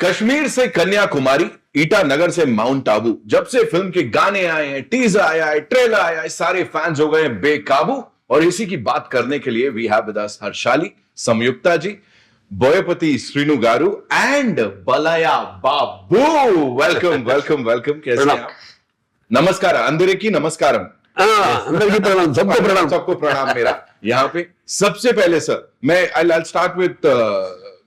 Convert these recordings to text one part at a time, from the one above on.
कश्मीर से कन्याकुमारी, ईटानगर से माउंट आबू, जब से फिल्म के गाने आए हैं, टीजर आया है, ट्रेलर आया है, सारे फैंस हो गए हैं बेकाबू। और इसी की बात करने के लिए we have with us Harshali, Sanyukta ji, Boyapati Srinu garu and Balayya Babu. Welcome welcome welcome. कैसे हैं आप? नमस्कार, अंदर की नमस्कारम। अंदर की प्रणाम, सबको प्रणाम, सबको प्रणाम मेरा यहाँ पे। सबसे पहले सर मैं I start with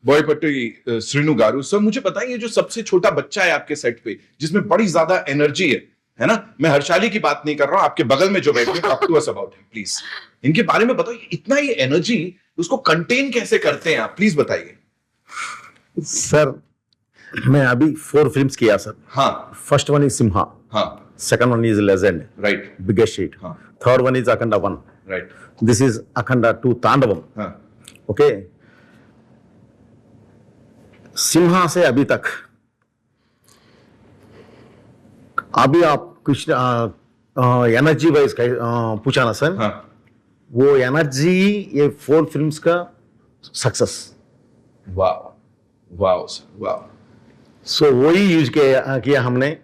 Boyapati Srinu garu. Sir मुझे बताइए, जो सबसे छोटा बच्चा है आपके सेट पे, जिसमें बड़ी ज्यादा एनर्जी है ना, मैं हर्षाली की बात नहीं कर रहा हूं, आपके बगल में जो बैठे talk to us about him please. इनके बारे में बताइए, इतना ही एनर्जी उसको कंटेन कैसे करते हैं आप, प्लीज बताइए। सर मैं अभी 4 फिल्म्स किया सर। हाँ। फर्स्ट वन इज सिम्हा, हाँ, second one is legend, right, biggest hit, हाँ, third one is Akhanda 1, right, this is Akhanda 2 Tandavam, हाँ, okay। सिम्हा से अभी तक, अभी आप कुछ एनर्जी वाइज पूछा ना सर, हाँ, वो एनर्जी ये 4 फिल्म्स का सक्सेस। वाह वाह वाह। सो वही यूज किया हमने,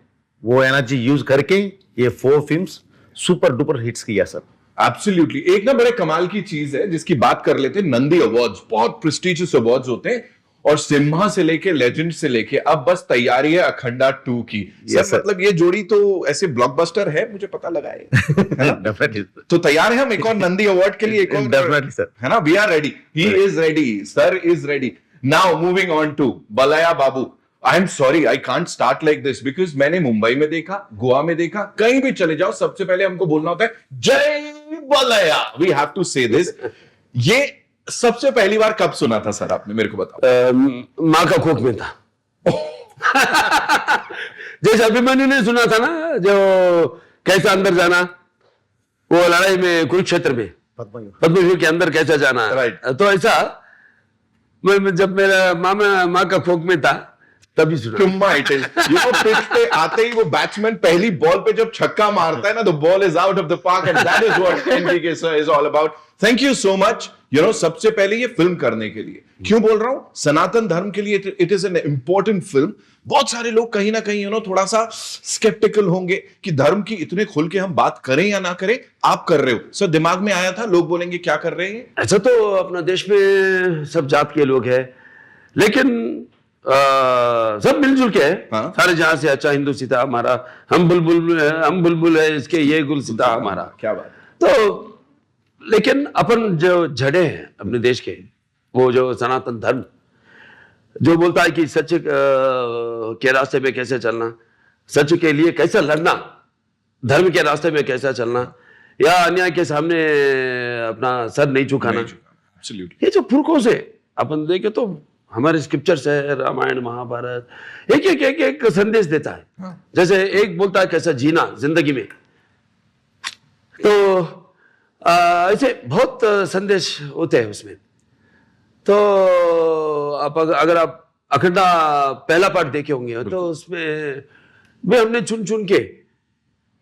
वो एनर्जी यूज करके ये 4 फिल्म्स सुपर डुपर हिट्स किया सर। एब्सोल्युटली। एक ना बड़े कमाल की चीज है जिसकी बात कर लेते हैं, नंदी अवार्ड्स, बहुत प्रेस्टिजियस अवार्ड्स होते हैं, और सिम्हा से लेके लेजेंड से लेके अब बस तैयारी है अखंडा 2 की। Yes, सर मतलब ये जोड़ी तो ऐसे ब्लॉकबस्टर है, मुझे पता लगा है। डेफिनेटली तो तैयार है हम एक और नंदी अवार्ड के लिए, एक और? डेफिनेटली सर, है ना, we are ready, he is ready, sir is ready. Now moving on to Balayya Babu. I am sorry, I can't start like this because मैंने मुंबई में देखा, गोवा में देखा, कहीं भी चले जाओ सबसे पहले हमको बोलना होता है जय बलया, वी हैव टू से दिस। ये सबसे पहली बार कब सुना था सर आपने, मेरे को बताओ। माँ का कोख में था। जैसे अभिमन्यु ने सुना था ना, जो कैसा अंदर जाना, वो लड़ाई में कुरुक्षेत्र में पद्मव्यूह के अंदर कैसा जाना, Right. तो ऐसा मैं जब मेरा माँ का कोख में था तभी सुना। पिच पे आते ही वो बैट्समैन पहली बॉल पे जब छक्का मारता है ना, the ball is out of the park and that is what NDK sir is all about. Thank you so much. सबसे पहले ये फिल्म करने के लिए क्यों बोल रहा हूं, सनातन धर्म के लिए it is an important film. बहुत सारे लोग कहीं ना कहीं थोड़ा सा स्केप्टिकल होंगे कि धर्म की इतने खुल के हम बात करें या ना करें। आप कर रहे हो सर, दिमाग में आया था लोग बोलेंगे क्या कर रहे हैं। ऐसा तो अपना देश में सब जात के लोग हैं, लेकिन सब मिलजुल के है। हाँ? सारे जहां से अच्छा हिंदू सीता हमारा, हम बुलबुल है इसके, ये गुल सीता हमारा। क्या बात। तो लेकिन अपन जो जड़े हैं अपने देश के, वो जो सनातन धर्म जो बोलता है कि सच के रास्ते में कैसे चलना, सच के लिए कैसे लड़ना, धर्म के रास्ते में कैसा चलना, या अन्याय के सामने अपना सर नहीं झुकाना। ये जो पुरखों से अपन देखे तो हमारे स्क्रिप्चर्स है, रामायण महाभारत, एक संदेश देता है। हाँ। जैसे एक बोलता है कैसा जीना जिंदगी में, तो ऐसे बहुत संदेश होते हैं उसमें। तो अगर आप अखंडा पहला पार्ट देखे होंगे तो उसमें भी हमने चुन चुन के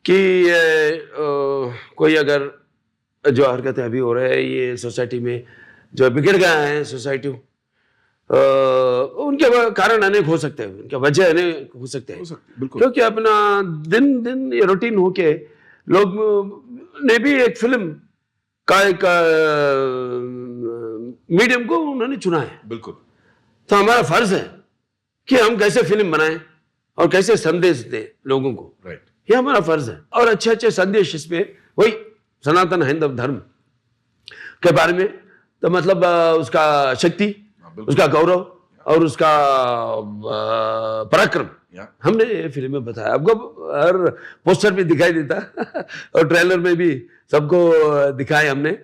कि कोई अगर जो हरकतें अभी हो रहे हैं ये सोसाइटी में, जो बिगड़ गए हैं सोसाइटी, उनके कारण अनेक हो सकते हैं, उनके वजह अनेक हो सकते हैं, क्योंकि अपना दिन दिन ये रूटीन होके लोग ने भी एक फिल्म का एक मीडियम को उन्होंने चुना है। बिल्कुल। तो हमारा फर्ज है कि हम कैसे फिल्म बनाएं और कैसे संदेश दें लोगों को। राइट। ये हमारा फर्ज है, और अच्छे अच्छे संदेश इसमें, वही सनातन हिंदू धर्म के बारे में, तो मतलब उसका शक्ति, उसका गौरव और उसका पराक्रम हमने ये फिल्म में बताया। आपको हर पोस्टर में दिखाई देता और ट्रेलर में भी सबको दिखाए हमने,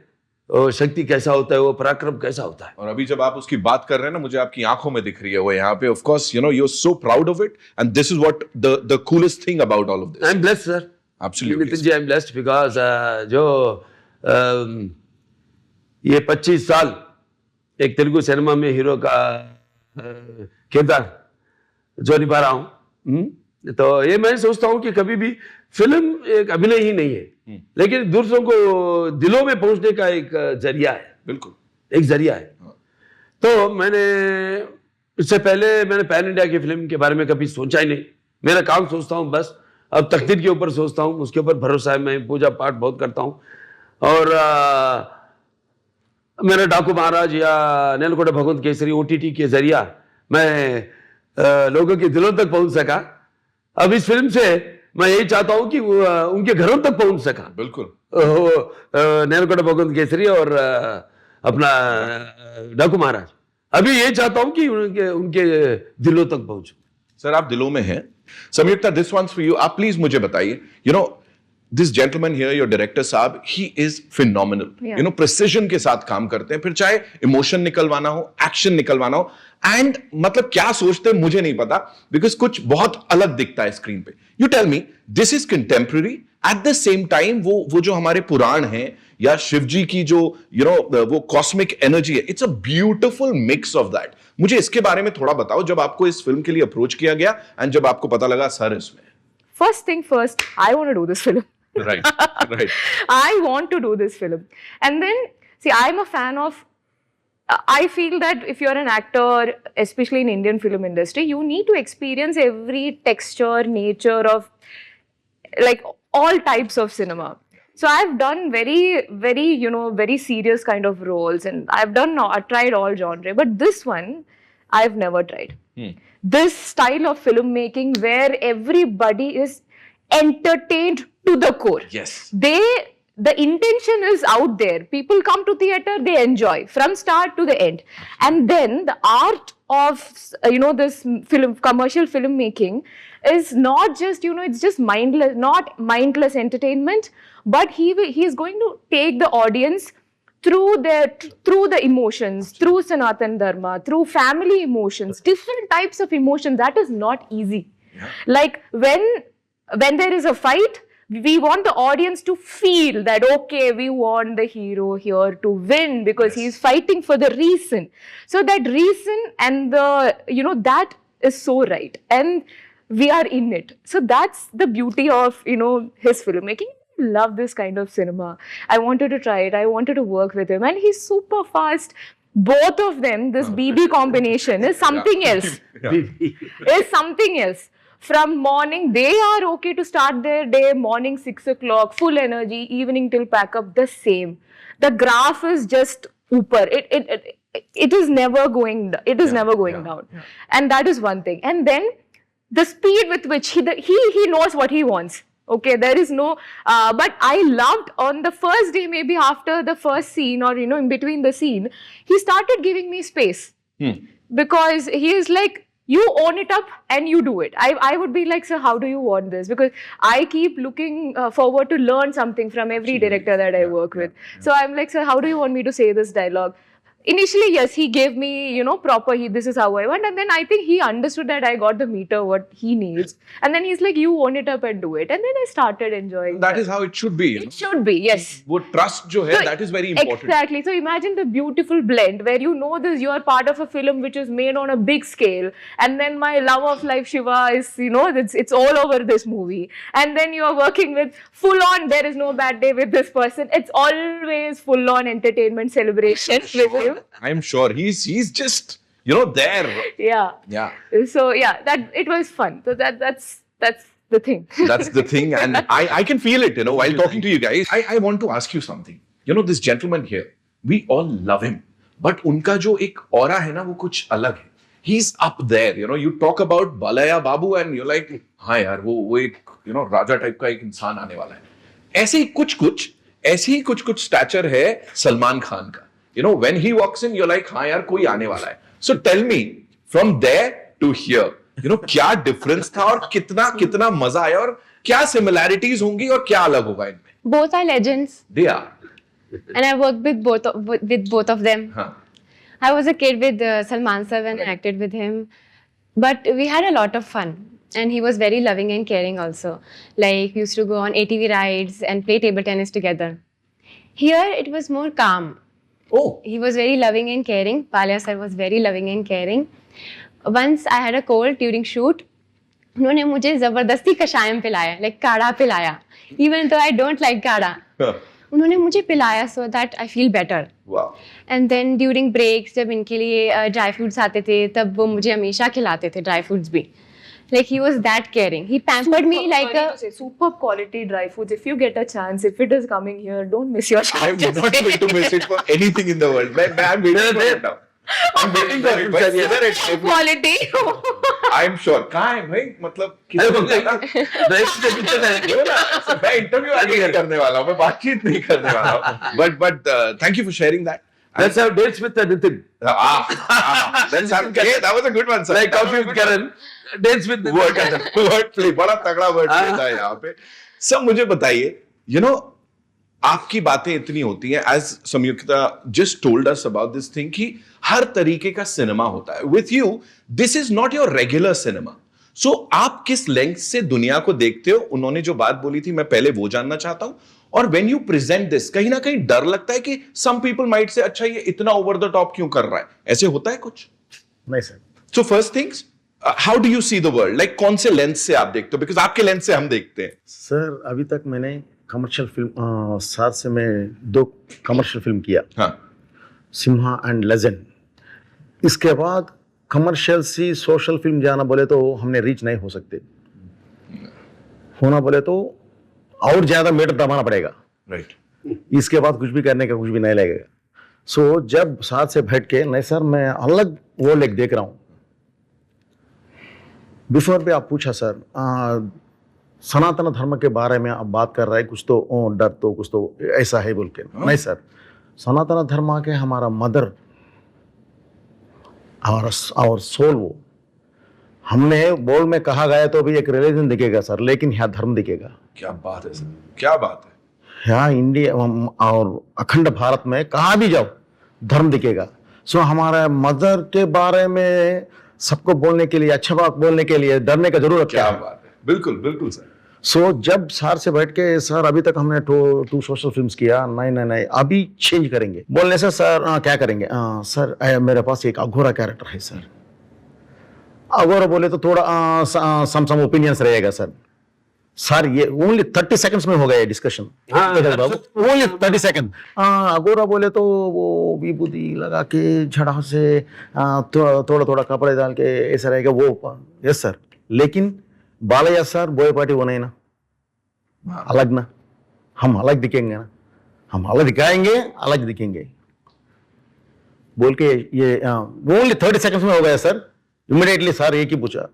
और शक्ति कैसा होता है, वो पराक्रम कैसा होता है। और अभी जब आप उसकी बात कर रहे हैं ना, मुझे आपकी आंखों में दिख रही है वो यहाँ पे। Of course you are so proud of it and this is what the coolest thing about all of this. I am blessed sir, absolutely Nitin ji, I am blessed because जो ये 25 साल एक तेलुगु सिनेमा में हीरो का किरदार जो निभा रहा हूं, तो ये मैं सोचता हूं कि कभी भी फिल्म एक अभिनय ही नहीं है, लेकिन दूसरों को दिलों में पहुंचने का एक जरिया है। बिल्कुल एक जरिया है। तो मैंने इससे पहले मैंने पैन इंडिया की फिल्म के बारे में कभी सोचा ही नहीं। मेरा काम सोचता हूँ बस, अब तकदीर के ऊपर सोचता हूँ, उसके ऊपर भरोसा है, मैं पूजा पाठ बहुत करता हूँ। और मेरा डाकू महाराज या नेलकोटा भगवंत केसरी OTT के जरिया मैं लोगों के दिलों तक पहुंच सका। अब इस फिल्म से मैं यही चाहता हूं कि वो उनके घरों तक पहुंच सका। बिल्कुल। नेलकोटा भगवंत केसरी और अपना डाकू महाराज, अभी ये चाहता हूं कि उनके दिलों तक पहुंचूं। सर आप दिलों में हैं। Sanyukta, this one's for you. आप प्लीज मुझे बताइए, you know this gentleman here, your director साहब, he is phenomenal. You know precision के साथ काम करते हैं, फिर चाहे इमोशन निकलवाना हो, एक्शन निकलवाना हो, एंड मतलब क्या सोचते हैं मुझे नहीं पता, बिकॉज कुछ बहुत अलग दिखता है स्क्रीन पे। You tell me, this is contemporary, at the same time वो जो हमारे पुराण हैं या शिव जी की जो वो कॉस्मिक एनर्जी है, it's a beautiful mix of that. मुझे इसके बारे में थोड़ा बताओ, जब आपको इस फिल्म के लिए अप्रोच किया गया एंड जब आपको पता लगा सर इसमें। First thing first, I want to do this film. Right, right. I want to do this film. And then, see, I'm a fan of, I feel that if you're an actor, especially in Indian film industry, you need to experience every texture, nature of, like, all types of cinema. So I've done very, very, very serious kind of roles, and I've tried all genre, but this one, I've never tried. This style of filmmaking where everybody is entertained to the core. Yes. The intention is out there. People come to theater, they enjoy from start to the end. And then the art of, this commercial filmmaking is not just, it's just not mindless entertainment, but he is going to take the audience through the emotions, through Sanatan Dharma, through family emotions, different types of emotions. That is not easy. Yeah. Like when there is a fight, we want the audience to feel that, okay, we want the hero here to win because he's fighting for the reason. So that reason and that is so right. And we are in it. So that's the beauty of, his filmmaking. Love this kind of cinema. I wanted to try it. I wanted to work with him, and he's super fast. Both of them, this BB combination is something else. Is something else. From morning, they are okay to start their day, morning 6 o'clock, full energy, evening till pack up, the same. The graph is just upper. It is never going. It is never going down, and that is one thing. And then the speed with which he knows what he wants. Okay, there is no, but I loved on the first day, maybe after the first scene or, in between the scene, he started giving me space. Because he is like, you own it up and you do it. I would be like, sir, how do you want this? Because I keep looking forward to learn something from every director that I work with. So I'm like, sir, how do you want me to say this dialogue? Initially, yes, he gave me, proper, this is how I want. And then I think he understood that I got the meter, what he needs. And then he's like, you own it up and do it. And then I started enjoying that. Is how it should be. It should be, yes. वो trust जो है, that is very important. Exactly. So imagine the beautiful blend where you are part of a film which is made on a big scale. And then my love of life, Shiva, is, it's all over this movie. And then you are working with full on, there is no bad day with this person. It's always full on entertainment celebration with him. I'm sure he's just there. Yeah. So that it was fun. So that's the thing. That's the thing, and I can feel it. While talking to you guys, I want to ask you something. This gentleman here, we all love him, but उनका जो एक aura है ना, वो कुछ अलग है. He's up there. You talk about Balaya Babu, and you're like, हाँ यार, वो एक राजा टाइप का एक इंसान आने वाला है. ऐसे ही कुछ स्टैचर है सलमान खान का. When he walks in, you're like, हाँ यार, कोई आने वाला है. So tell me, from there to here, क्या difference था और कितना मजा आया और क्या similarities होंगी और क्या अलग होगा इनमें? Both are legends. They are. And I worked with both of them. Huh. I was a kid with Salman sir and acted with him. But we had a lot of fun. And he was very loving and caring also. Like, we used to go on ATV rides and play table tennis together. Here, it was more calm. Oh. He was very loving and caring. Palya sir was very loving and caring. Once I had a cold during shoot. उन्होंने मुझे जबरदस्ती कषायम पिलाया, like काढ़ा पिलाया. Even though I don't like काढ़ा. उन्होंने मुझे पिलाया so that I feel better. Wow. And then during breaks जब इनके लिए ड्राई फ्रूट्स आते थे तब वो मुझे हमेशा खिलाते थे ड्राई फ्रूट्स भी. Like he was that caring. He pampered me like a Super quality dry foods. If you get a chance, if it is coming here, don't miss your chance. I'm not going to miss it for anything in the world. I'm waiting for it now. I'm waiting for it. But whether it's Quality. I'm sure. कहाँ है भाई? मतलब अरे किसी dress के पीछे का मैं इंटरव्यू नहीं करने वाला हूँ, मैं बातचीत नहीं करने वाला हूँ. But thank you for sharing that. That's how dates with Nitin. That was a good one, sir. Like coffee with Karan. Dates with Nitin. Word play, बड़ा तगड़ा word play था यहाँ पे. सब मुझे बताइए, you know, आपकी बातें इतनी होती हैं, as Sanyukta just told us about this thing, कि हर तरीके का सिनेमा होता है. With you, this is not your regular cinema. So आप किस लेंथ से दुनिया को देखते हो? उन्होंने जो बात बोली थी, मैं पहले वो जानना चाहता हूँ. और when you present this, कहीं ना कहीं डर लगता है कि some people might say, अच्छा ये इतना over the top क्यों कर रहा है? ऐसे होता है कुछ? नहीं sir. So first things, how do you see the world? Like कौन से लेंस से आप देखते हो? Because आपके लेंस से हम देखते हैं. सर अभी तक मैंने कमर्शियल फिल्म साथ से मैं 2 कमर्शियल फिल्म किया. हाँ. Simha and legend. इसके बाद कमर्शियल सी सोशल फिल्म जाना बोले तो हमने रीच नहीं हो सकते. होना बोले तो और ज्यादा मीटर दबाना पड़ेगा. Right. इसके बाद कुछ भी करने का कुछ भी नहीं लगेगा. सो जब साथ से बैठ के नहीं सर मैं अलग वर्ल्ड एक देख रहा हूँ. बिफोर भी आप पूछा सर सनातन धर्म के बारे में आप बात कर रहे हैं, कुछ तो डर तो कुछ तो ऐसा है बोल के. नहीं सर, सनातन धर्म के हमारा मदर और सोल वो हमने बोल में कहा गया तो भी एक रिलीजन दिखेगा सर, लेकिन यहाँ धर्म दिखेगा. क्या बात है सर, क्या बात है. यहाँ इंडिया और अखंड भारत में कहाँ भी जाओ धर्म दिखेगा. सो हमारे मदर के बारे में सबको बोलने के लिए, अच्छा बात बोलने के लिए डरने का जरूरत क्या क्या है. बात है. बिल्कुल बिल्कुल सर. सो जब सर से बैठ के सर अभी तक हमने 2 सोशल फिल्म्स किया. नहीं अभी चेंज करेंगे बोलने से सर क्या करेंगे. सर मेरे पास एक अघोरा कैरेक्टर है सर. अघोरा बोले तो थोड़ा सम ओपिनियंस रहेगा सर. सर ये ओनली 30 सेकंड्स में हो गया डिस्कशन. Only 30 second. अघोरा बोले तो वो विभूति लगा के झड़ा से थोड़ा कपड़े डाल के ऐसा रहेगा वो. Yes sir. लेकिन बालैया सर बोयपाटी वो नहीं ना, अलग ना. हम अलग दिखेंगे ना, हम अलग दिखाएंगे, अलग दिखेंगे बोल के ये ओनली 30 सेकंड्स में हो गया सर. इमीडिएटली सर एक ही पूछा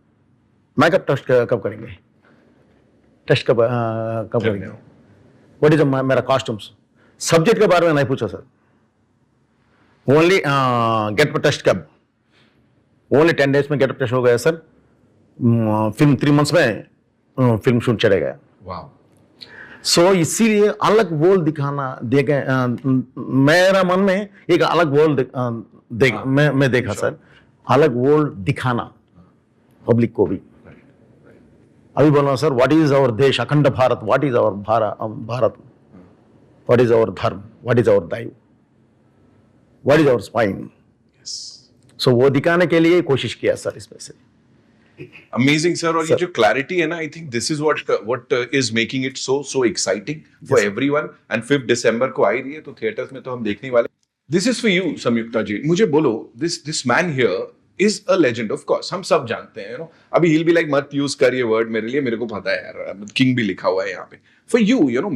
मेकअप टेस्ट कब करेंगे, टेस्ट कब करेंगे, व्हाट इज मेरा कॉस्ट्यूम्स. सब्जेक्ट के बारे में नहीं पूछा सर. ओनली गेटअप टेस्ट कब. ओनली 10 डेज में गेटअप टेस्ट हो गया सर. फिल्म 3 मंथ्स में फिल्म शूट चले गया. वाह. सो इसीलिए अलग वर्ल्ड दिखाना देखे. मेरा मन में एक अलग वर्ल्ड मैं देखा सर. अलग वर्ल्ड दिखाना पब्लिक को भी. अभी बोलना sir what is our desh akhand Bharat, what is our Bharat, what is our dharma, what is our daiv, what is our spine. सो वो दिखाने के लिए कोशिश किया सर इसमें से. Amazing sir. और ये जो क्लैरिटी है ना, I think this is what is making it so exciting for everyone. And 5 दिसंबर को आई रही है तो थिएटर्स में तो हम देखने वाले. This is for you Sanyukta जी. मुझे बोलो, this man here is a legend. Of course हम सब जानते हैं, यू नो. अभी he'll be like मत यूज कर ये वर्ड मेरे लिए, मेरे को पता है यार, किंग भी लिखा हुआ है यहाँ पे. For you, you know,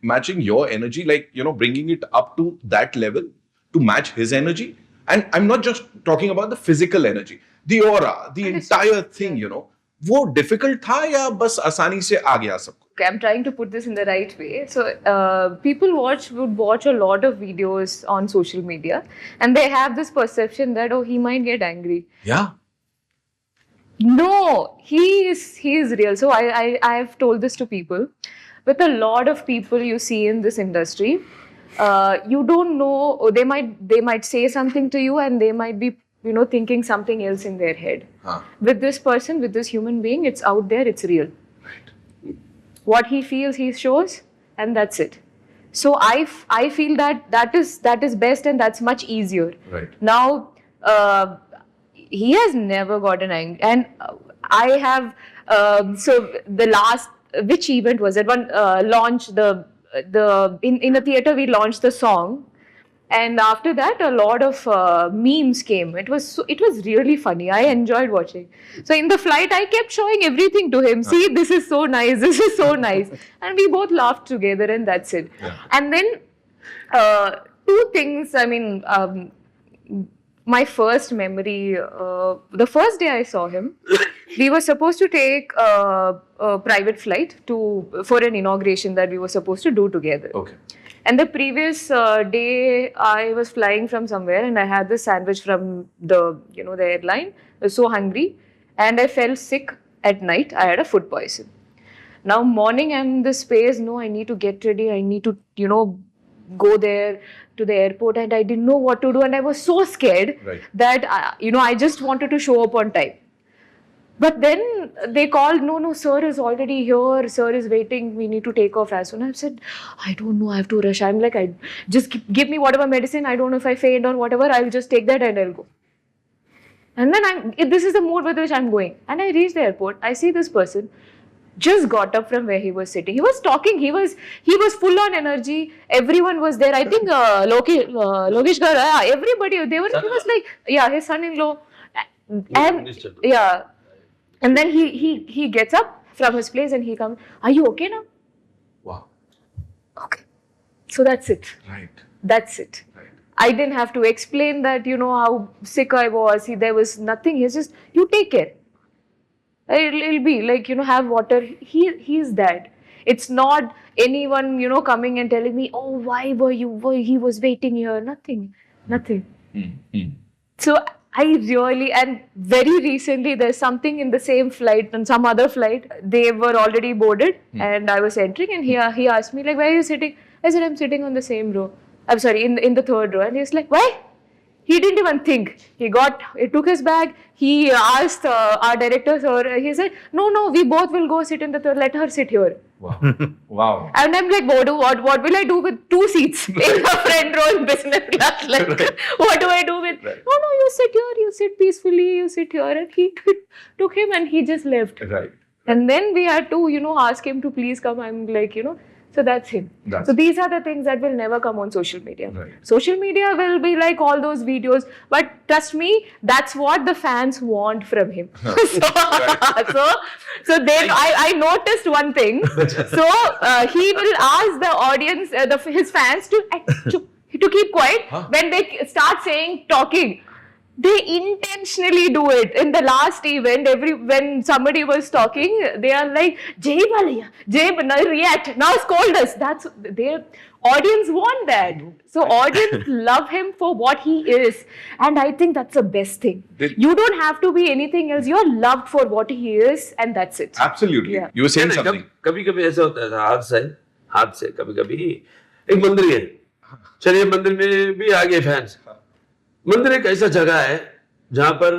matching your energy, like you know, bringing it up to that level to match his energy. And I am not just talking about the physical energy, the aura, the entire thing, you know, वो difficult था या बस आसानी से आ गया सबको? Okay, I'm trying to put this in the right way. So, people would watch a lot of videos on social media, and they have this perception that, oh, he might get angry. Yeah. No, he is real. So I've told this to people. With a lot of people you see in this industry, you don't know. They might say something to you, and they might be, you know, thinking something else in their head. With this person, with this human being, it's out there, it's real. Right. What he feels, he shows, and that's it. So I feel that is best, and that's much easier. Right. Now, he has never gotten angry, and I have. So the last, which event was it? One launch, the in the theater we launched the song, and after that a lot of memes came. It was really funny. I enjoyed watching. So in the flight I kept showing everything to him. See, this is so nice. This is so nice, and we both laughed together, and that's it. And then two things. I mean. My first memory, the first day I saw him, we were supposed to take a private flight for an inauguration that we were supposed to do together. Okay. And the previous day, I was flying from somewhere, and I had this sandwich from the airline. I was so hungry, and I fell sick at night. I had a food poison. Now morning, I'm in this space. No, I need to get ready. I need to go there to the airport, and I didn't know what to do, and I was so scared that I just wanted to show up on time. But then they called, no, sir is already here, sir is waiting, we need to take off as soon. I said, I don't know, I have to rush. I'm like, just give me whatever medicine, I don't know if I faint or whatever, I'll just take that and I'll go. And then this is the mood with which I'm going. And I reach the airport, I see this person just got up from where he was sitting. He was talking. He was full on energy. Everyone was there. I think Lokesh Gar, everybody. He was like, his son-in-law, and and then he gets up from his place and he comes. Are you okay now? Wow. Okay. So that's it. Right. That's it. Right. I didn't have to explain that. How sick I was. There was nothing. He's just, you take care. It'll be like, have water. He's that. It's not anyone, coming and telling me, oh, why he was waiting here. Nothing. So I really, and very recently, there's something in the same flight, on some other flight, they were already boarded and I was entering, and he asked me, like, where are you sitting? I said, I'm sitting on the same row. I'm sorry, in the third row. And he's like, why? He didn't even think. He took his bag. He asked our director, sir, he said, no, we both will go sit in the third. Let her sit here. Wow. Wow. And I'm like, what will I do with 2 seats in the front row in business class? Like, what do I do with? No, you sit here. You sit peacefully. You sit here. And he took him and he just left. Right. And then we had to, ask him to please come. I'm like, so that's him. So these are the things that will never come on social media. Right. Social media will be like all those videos, but trust me, that's what the fans want from him. So then I noticed one thing. So he will ask the audience, his fans to keep quiet when they start talking. They intentionally do it. In the last event, when somebody was talking, they are like, Jai Balaya, react, now scold us. That's their audience want that. So audience love him for what he is. And I think that's the best thing. You don't have to be anything else. You're loved for what he is, and that's it. Absolutely. Yeah. You were saying something. कभी-कभी ऐसा होता है, हाथ से कभी-कभी एक मंदिर है. चलिए मंदिर में भी आ गए फैंस. मंदिर एक ऐसा जगह है जहां पर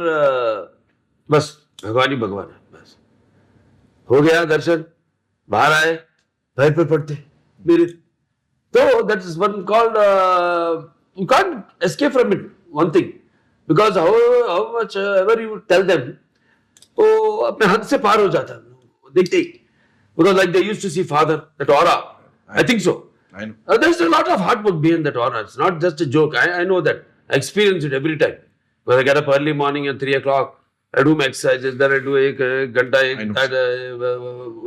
बस भगवान ही भगवान है. बस हो गया दर्शन, बाहर आए, पैर पे पड़ते मेरे. तो that is one called you can't escape from it. One thing, because how much ever you tell them, वो अपने हाथ से पार हो जाता है देखते ही. Because like they used to see father, that aura. I think so. I know. There's a lot of hard work behind that aura. It's not just a joke. I know that. I experience it every time. When I get up early morning at 3 o'clock, I do my exercises, then I do एक घंटा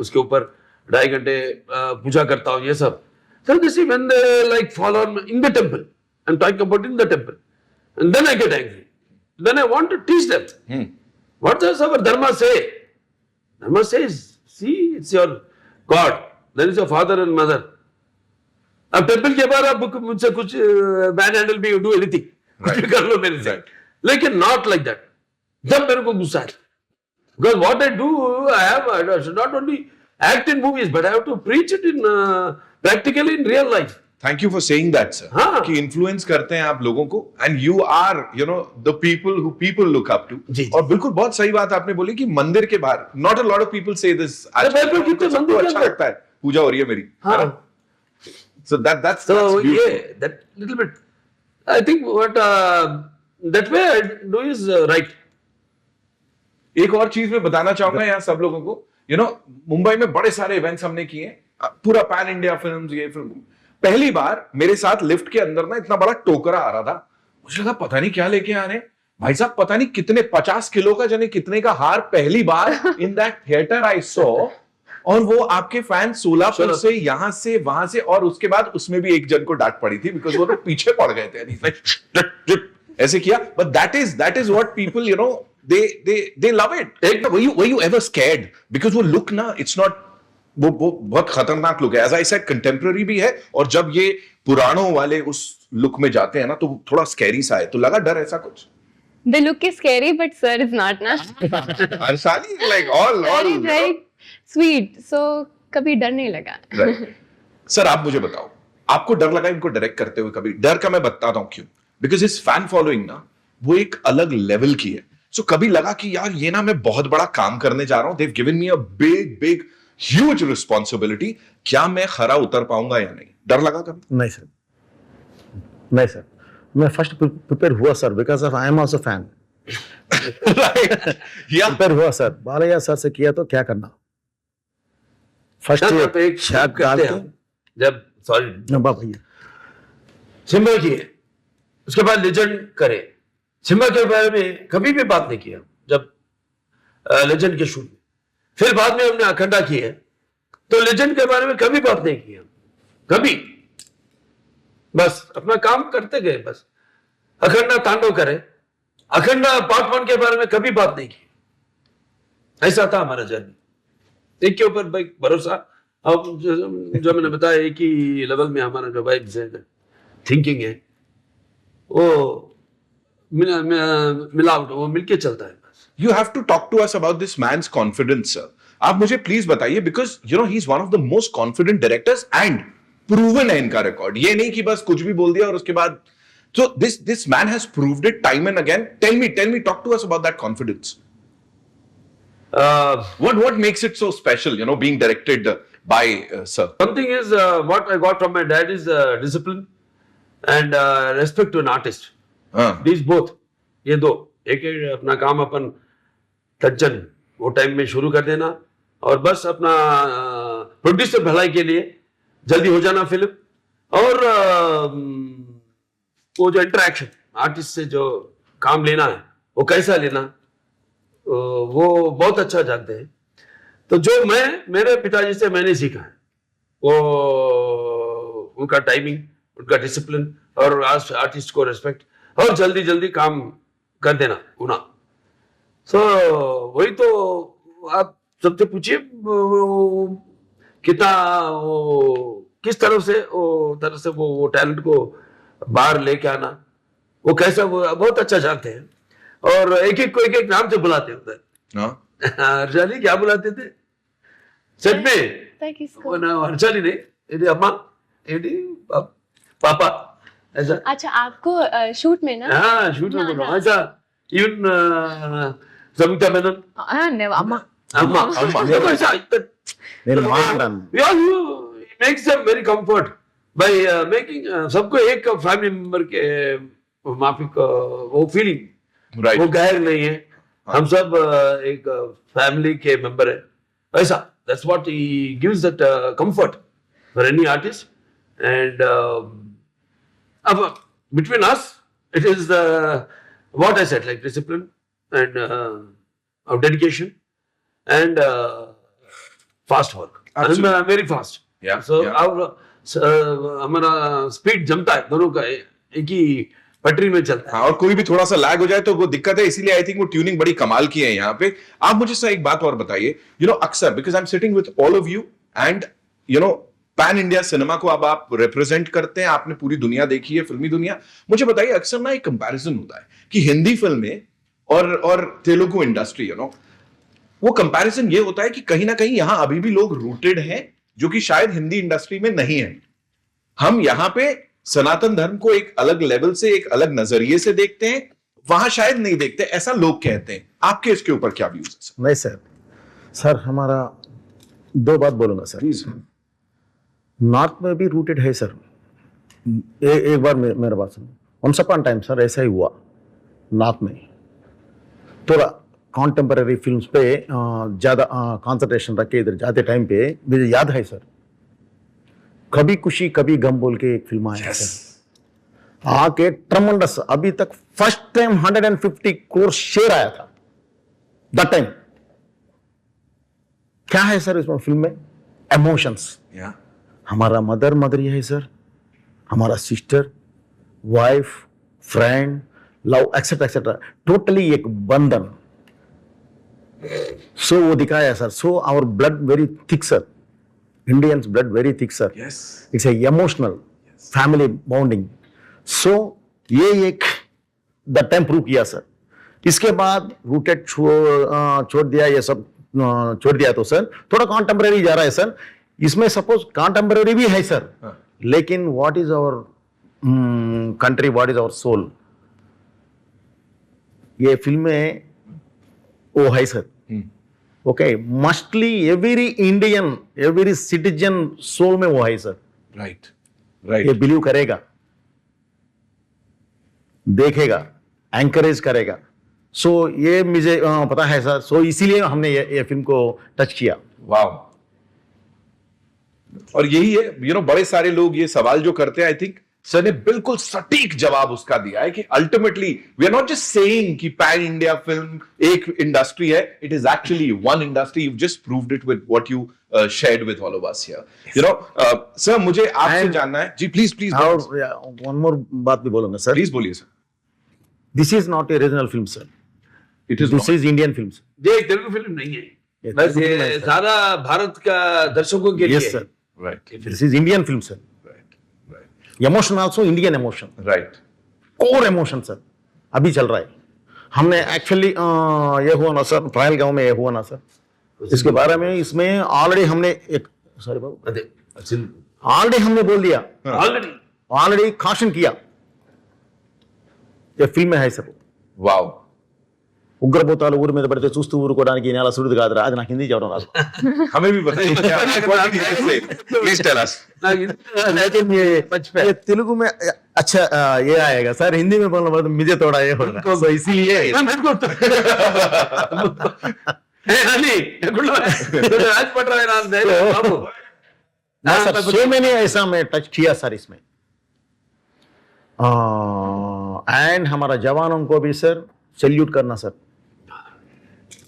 उसके ऊपर 2.5 घंटे पूजा करता हूँ, ये सब. So this is when they like fall on in the temple. I'm talking about in the temple. And then I get angry. Then I want to teach them. What does our Dharma say? Dharma says, see, it's your God. Then it's your father and mother. अब temple के बाहर आप मुझसे कुछ man handle भी do anything, कुछ भी कर लो मेरे से, लेकिन नॉट लाइक दैट. जब मेरे को गुस्सा है, because what I do, I should not only act in movies but I have to preach it in practically in real life. Thank you for saying that, sir. हाँ. कि influence करते हैं आप लोगों को, and you are, the people who people look up to. जी. और बिल्कुल बहुत सही बात आपने बोली कि मंदिर के बाहर, not a lot of people say this. बिल्कुल, कितने सबको मंदिर के अच्छा अंदर. लगता है, पूजा हो रही है मेरी. हाँ. So that's So beautiful. yeah, that little bit. I think what that way I do is right. एक और चीज मैं बताना चाहूंगा यहाँ सब लोगों को, मुंबई में बड़े सारे इवेंट्स हमने किए, पूरा पैन इंडिया फिल्म्स, ये फिल्म। पहली बार मेरे साथ लिफ्ट के अंदर ना इतना बड़ा टोकरा आ रहा था, मुझे लगा पता नहीं क्या लेके आ रहे हैं भाई साहब, पता नहीं कितने 50 किलो का जाने कितने का हार पहली बार in that theatre I saw. और वो आपके फैन सोलापुर से, यहां से, वहां से, और उसके बाद उसमें भी एक जन को डांट पड़ी थी बिकॉज वो तो पीछे पड़ गए थे, ऐसे किया। But that is what people, you know, they love it. Were you ever scared? Because वो look ना, it's not, वो बहुत खतरनाक लुक है। As I said, contemporary भी है, और जब ये पुरानों वाले उस लुक में जाते हैं ना तो थोड़ा स्कैरी सा है। तो लगा डर ऐसा कुछ? The look is scary, but sir is not, na? Arshali, like all. Sir is very sweet, so कभी डर नहीं लगा. Right. सर आप मुझे बताओ, आपको डर लगा इनको डायरेक्ट करते हुए कभी? डर का मैं बताता हूं क्यों। बिकॉज इस फैन फॉलोइंग ना वो एक अलग लेवल की है। सो कभी लगा कि यार ये ना मैं बहुत बड़ा काम करने जा रहा हूं, they've given me a big huge responsibility, क्या मैं खरा उतर पाऊंगा या नहीं? डर लगा कभी? नहीं सर, नहीं सर, मैं फर्स्ट प्रिपेयर हुआ sir, because of I am also fan. Prepare हुआ सर, बालैया सर से किया तो क्या करना, फर्स्ट एक छाप करते हैं जब, सॉरी भैया, सिम्बा की है, उसके बाद लेजेंड करे। सिम्बा के बारे में कभी भी बात नहीं किया जब लेजेंड के शूट में, फिर बाद में हमने अखंडा की है, तो लेजेंड के बारे में कभी बात नहीं किया, कभी, बस अपना काम करते गए। बस अखंडा तांडव करे, अखंडा पार्ट 1 के बारे में कभी बात नहीं की। ऐसा था हमारा जर्नी, एक के ऊपर भाई भरोसा। अब जो मैंने बताया, एक ही लेवल में हमारा जो वाइब्स है, थिंकिंग है, वो मिलावट, वो मिलके चलता है। बस You have to talk to us about this man's confidence, sir. आप मुझे प्लीज बताइए, because you know he is one of the most confident directors and proven है इनका रिकॉर्ड। ये नहीं कि बस कुछ भी बोल दिया और उसके बाद, so this man has proved it time and again. Tell me, talk to us about that confidence. What makes it so special, you know, being directed by sir? one thing is what I got from my dad is discipline and respect to an artist. These both, ये दो, एक अपना काम अपन तज्जन वो time में शुरू कर देना, और बस अपना प्रोड्यूसर भलाई के लिए जल्दी हो जाना फिल्म, और वो जो इंटरेक्शन आर्टिस्ट से जो काम लेना है वो कैसा लेना, वो बहुत अच्छा जानते हैं। तो जो मैं मेरे पिताजी से मैंने सीखा है, वो उनका टाइमिंग, उनका डिसिप्लिन, और आर्टिस्ट को रिस्पेक्ट, और जल्दी जल्दी काम कर देना उना। सो वही तो आप सबसे पूछिए कितना किस तरह से वो टैलेंट को बाहर लेके आना, वो कैसा, वो बहुत अच्छा जानते हैं। और एक एक को एक एक नाम से बुलाते हैं उधर। हर्षाली क्या बुलाते थे सेट में? वो ना हर्षाली नहीं, एडी अम्मा, एडी पापा, ऐसा। अच्छा, आपको शूट में ना? हाँ, शूट में बोलो ऐसा। इवन सविता मेनन, अम्मा, ऐसा makes them very comfort by making सबको एक फैमिली मेंबर के माफिक वो फीलिंग, Right. वो गैर नहीं है, हम सब एक फैमिली के मेंबर है, ऐसा। that's what he gives that comfort for any artist. And between us it is what I said, like discipline and of dedication and fast work. Absolutely. I'm very fast. Yeah, So yeah. our हमारा speed जमता है, दोनों का एक ही पटरी में चलता है। हाँ, और कोई भी थोड़ा सा लैग हो जाए तो वो दिक्कत है, इसीलिए आई थिंक वो ट्यूनिंग बड़ी कमाल की है यहाँ पे। आप मुझे सर एक बात और बताइए, यू नो अक्सर because I am sitting with all of you and you know pan India cinema को अब आप रिप्रेजेंट करते हैं, आपने पूरी दुनिया देखी है, फिल्मी दुनिया। मुझे बताइए, अक्सर ना एक कंपैरिजन होता है कि हिंदी फिल्में और तेलुगु इंडस्ट्री, यू नो, वो कंपैरिजन ये होता है कि कहीं ना कहीं यहां अभी भी लोग रूटेड हैं जो कि शायद हिंदी इंडस्ट्री में नहीं है। हम यहाँ पे सनातन धर्म को एक अलग लेवल से, एक अलग नजरिए से देखते हैं, वहां शायद नहीं देखते, ऐसा लोग कहते हैं। आपके इसके ऊपर क्या व्यूज है सर? नहीं सर, हमारा दो बात बोलूंगा सर। नॉर्थ में भी रूटेड है सर। एक बार मेरा बात सुनो, वंस अपॉन टाइम सर ऐसा ही हुआ नॉर्थ में, थोड़ा कॉन्टेम्पररी फिल्म्स पे ज्यादा कंसंट्रेशन रख के इधर जाते टाइम पे मुझे याद है सर, कभी खुशी कभी गम बोल के एक फिल्म आया सर, आके ट्रमेंडस, अभी तक फर्स्ट टाइम 150 करोड़ शेयर आया था दैट टाइम। क्या है सर इसमें फिल्म में? इमोशंस। Yeah. हमारा मदर ही है सर, हमारा sister, wife, friend, love etcetera etcetera, totally एक बंधन। सो वो दिखाया sir. So our blood very thick sir, Indians blood very thick sir. Yes. It's a emotional family bonding. So ये एक द टाइम प्रूव किया sir. इसके बाद rooted छोड़ दिया, ये सब छोड़ दिया तो सर थोड़ा कॉन्टेम्पररी जा रहा है सर। इसमें सपोज कॉन्टेम्पररी भी है सर, लेकिन what is our country, what is our soul, ये फिल्म में वो है sir. Okay, mostly every Indian, every citizen soul में वो है सर। Right. ये Right. बिलीव करेगा, देखेगा, एंकरेज करेगा। सो ये मुझे पता है सर। सो इसीलिए हमने ये फिल्म को टच किया। वाह। और यही है, बड़े सारे लोग ये सवाल जो करते हैं, आई थिंक सर ने बिल्कुल सटीक जवाब उसका दिया है कि ultimately we are not just saying कि पैन इंडिया फिल्म एक इंडस्ट्री है, it is actually one industry. You just proved it with what you shared with all of us here. Sir मुझे आपसे जानना है जी, प्लीज प्लीज और one more बात भी बोलूंगा सर। प्लीज बोलिए sir. This is not a regional film sir, it is this is Indian film. ये एक तेलुगु फिल्म नहीं है, बस ये सारा भारत का दर्शकों के लिए yes sir, right this is Indian film sir. Emotion also Indian emotion, right. Core emotion sir अभी चल रहा है। हमने एक्चुअली ये हुआ ना सर, ट्रायल गांव में ये हुआ ना सर, इसके बारे में इसमें ऑलरेडी हमने एक सॉरी बाबू ऑलरेडी हमने बोल दिया, ऑलरेडी काशन किया। ये फिल्म में है सर। वाओ। ఉగ్రభూతాలు ఊరి మీద పడితే చూస్తూ ఊరుకోవడానికి ఈ నేల సురుడు కాదురా, అది నాకు హిందీ చెప్పడం రాదు। हमें भी बताइए, प्लीज टेल अस। लेकिन ये तेलुगु में अच्छा ये आएगा सर, हिंदी में बोलना पड़ता मुझे थोड़ा ये होगा, तो इसीलिए सो मैंने ऐसा मैं टच किया सर इसमें। एंड हमारा जवानों को भी सर सैल्यूट करना सर,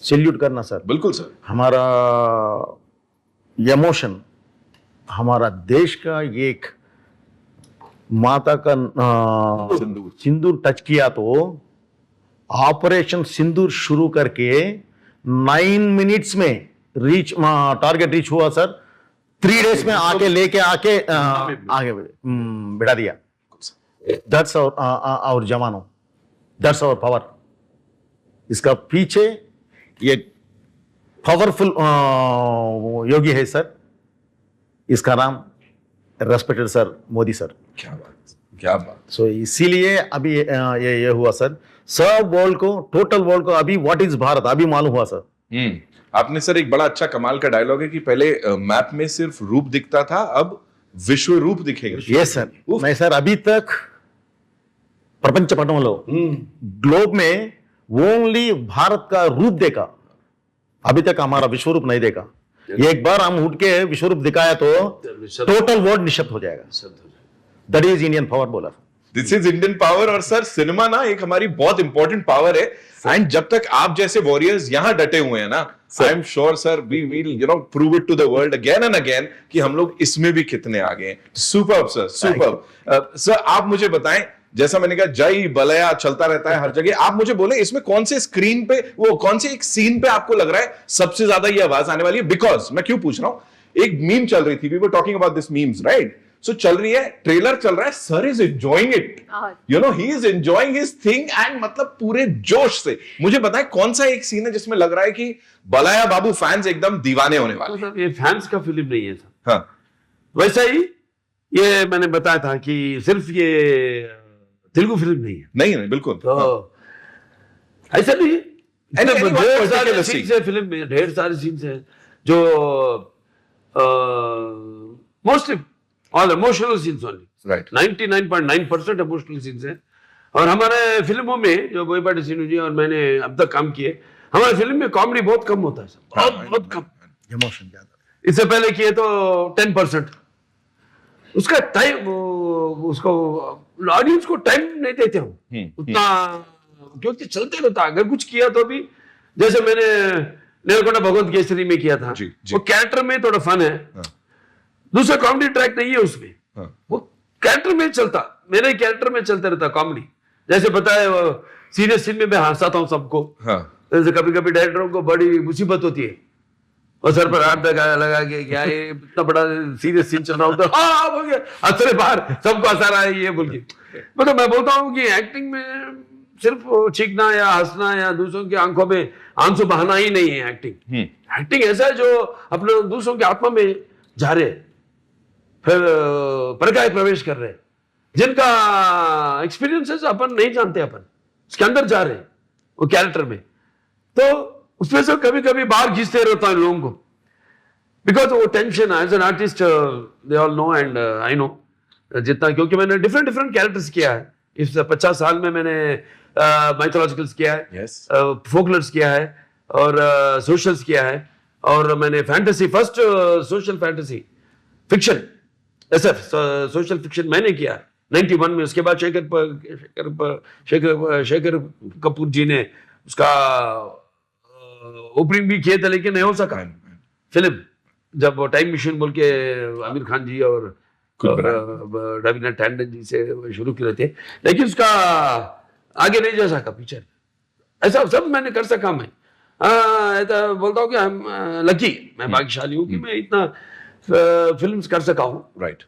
सैल्यूट करना सर। बिल्कुल सर। हमारा इमोशन, हमारा देश का एक माता का सिंदूर टच किया तो ऑपरेशन सिंदूर शुरू करके 9 मिनट्स में रीच टारगेट रीच हुआ सर। 3 डेज में आके लेके आके आगे बिठा दिया। दैट्स आवर जवानों, दैट्स आवर पावर। इसका पीछे ये पावरफुल योगी है सर, इसका नाम रेस्पेक्टेड सर मोदी सर। क्या बात, क्या बात। सो इसीलिए अभी ये हुआ सर। सब वर्ल्ड को, टोटल वर्ल्ड को अभी व्हाट इज भारत अभी मालूम हुआ सर। आपने सर एक बड़ा अच्छा कमाल का डायलॉग है कि पहले मैप में सिर्फ रूप दिखता था, अब विश्व रूप दिखेगा। Yes sir. मैं सर अभी तक प्रपंच पटों ग्लोब में ओनली भारत का रूप देखा, अभी तक हमारा विश्व रूप नहीं देखा। एक बार हम उठ के विश्व रूप दिखाया तो टोटल वर्ल्ड निशब्द हो जाएगा। दैट इज इंडियन पावर बोला। This is Indian power. और सर सिनेमा ना एक हमारी बहुत इंपॉर्टेंट पावर है, एंड जब तक आप जैसे वॉरियर्स यहां डटे हुए हैं ना, I am sure sir we will prove it to the world again and again कि हम लोग इसमें भी कितने आगे हैं। Superb sir, superb. सर आप मुझे बताएं, जैसा मैंने कहा जय बलया चलता रहता है हर जगह, आप मुझे बोले इसमें कौन से स्क्रीन पे, वो कौन से एक सीन पे आपको लग रहा है सबसे ज्यादा ये आवाज आने वाली है? बिकॉज मैं क्यों पूछ रहा हूं, एक मीम चल रही थी, we were talking about this memes, right? So चल रही है, ट्रेलर चल रहा है, sir is enjoying it, he is enjoying his thing, and मतलब पूरे जोश से। मुझे बताएं कौन सा एक सीन है जिसमें लग रहा है कि बलाया बाबू फैंस एकदम दीवाने होने वाले हैं? ये फैंस का फिल्म नहीं है सर। हाँ, वैसा ही ये मैंने बताया था कि सिर्फ ये तेलुगु फिल्म नहीं है। नहीं बिल्कुल। तो ऐसा नहीं है, anyone ढेर सारे particular सीन्स है फिल्म में, ढेर सारे सीन्स हैं जो mostly all emotional scenes only, right. 99.9% emotional scenes हैं। और हमारे फिल्मों में जो बोईपाटी सीनू जी और मैंने अब तक काम किए, हमारे फिल्म में कॉमेडी बहुत कम होता है सर, बहुत कम। इमोशन ज्यादा। इससे पहले किए तो 10%, उसका टाइम उसको ऑडियंस को टाइम नहीं देते हो उतना, क्योंकि चलते रहता। अगर कुछ किया तो भी, जैसे मैंने नेलकोंडा भगवंत केसरी में किया था, जी। वो कैरेक्टर में थोड़ा फन है, दूसरा कॉमेडी ट्रैक नहीं है उसमें, वो कैरेक्टर में चलता, मेरे कैरेक्टर में चलता रहता कॉमेडी। जैसे पता है सीरियस सीन में मैं हंसाता हूँ सबको, जैसे कभी कभी डायरेक्टरों को बड़ी मुसीबत होती है, और सर पर हाथ लगा के क्या ये इतना बड़ा सीरियस सीन चल रहा होता है, हाँ हो गया हंसरे बाहर, सबको हंसा रहा है ये बोल के। मतलब मैं बोलता हूँ कि एक्टिंग में सिर्फ चीखना या हंसना या दूसरों की आंखों में आंसू बहाना ही नहीं है एक्टिंग। एक्टिंग ऐसा है जो अपने दूसरों की आत्मा में जा रहे, फिर प्रकाश प्रवेश कर रहे, जिनका एक्सपीरियंसेस अपन नहीं जानते, अपन उसके अंदर जा रहे वो कैरेक्टर में, तो उसमें से कभी कभी बाहर खींचते रहता है लोगों को, बिकॉज वो tension as an artist they all know and I know जितना, क्योंकि मैंने डिफरेंट कैरेक्टर्स किया है इस 50 साल में। मैंने माइथोलॉजिकल्स किया है, फोकलर्स किया है, और सोशल्स किया है, और मैंने fantasy, first social fantasy fiction SF social fiction मैंने किया 91 में। उसके बाद शेखर कपूर जी ने उसका ओपनिंग भी किया था, लेकिन नहीं हो सका फिल्म, जब वो टाइम मशीन बोल के आमिर खान जी और रवीना टैंडन जी से शुरू किए थे, लेकिन उसका आगे नहीं जा सका पिक्चर। ऐसा सब मैंने कर सका मैं, ऐसा बोलता हूँ कि हम लकी, मैं भाग्यशाली हूँ कि मैं इतना फिल्म्स कर सका हूँ। राइट।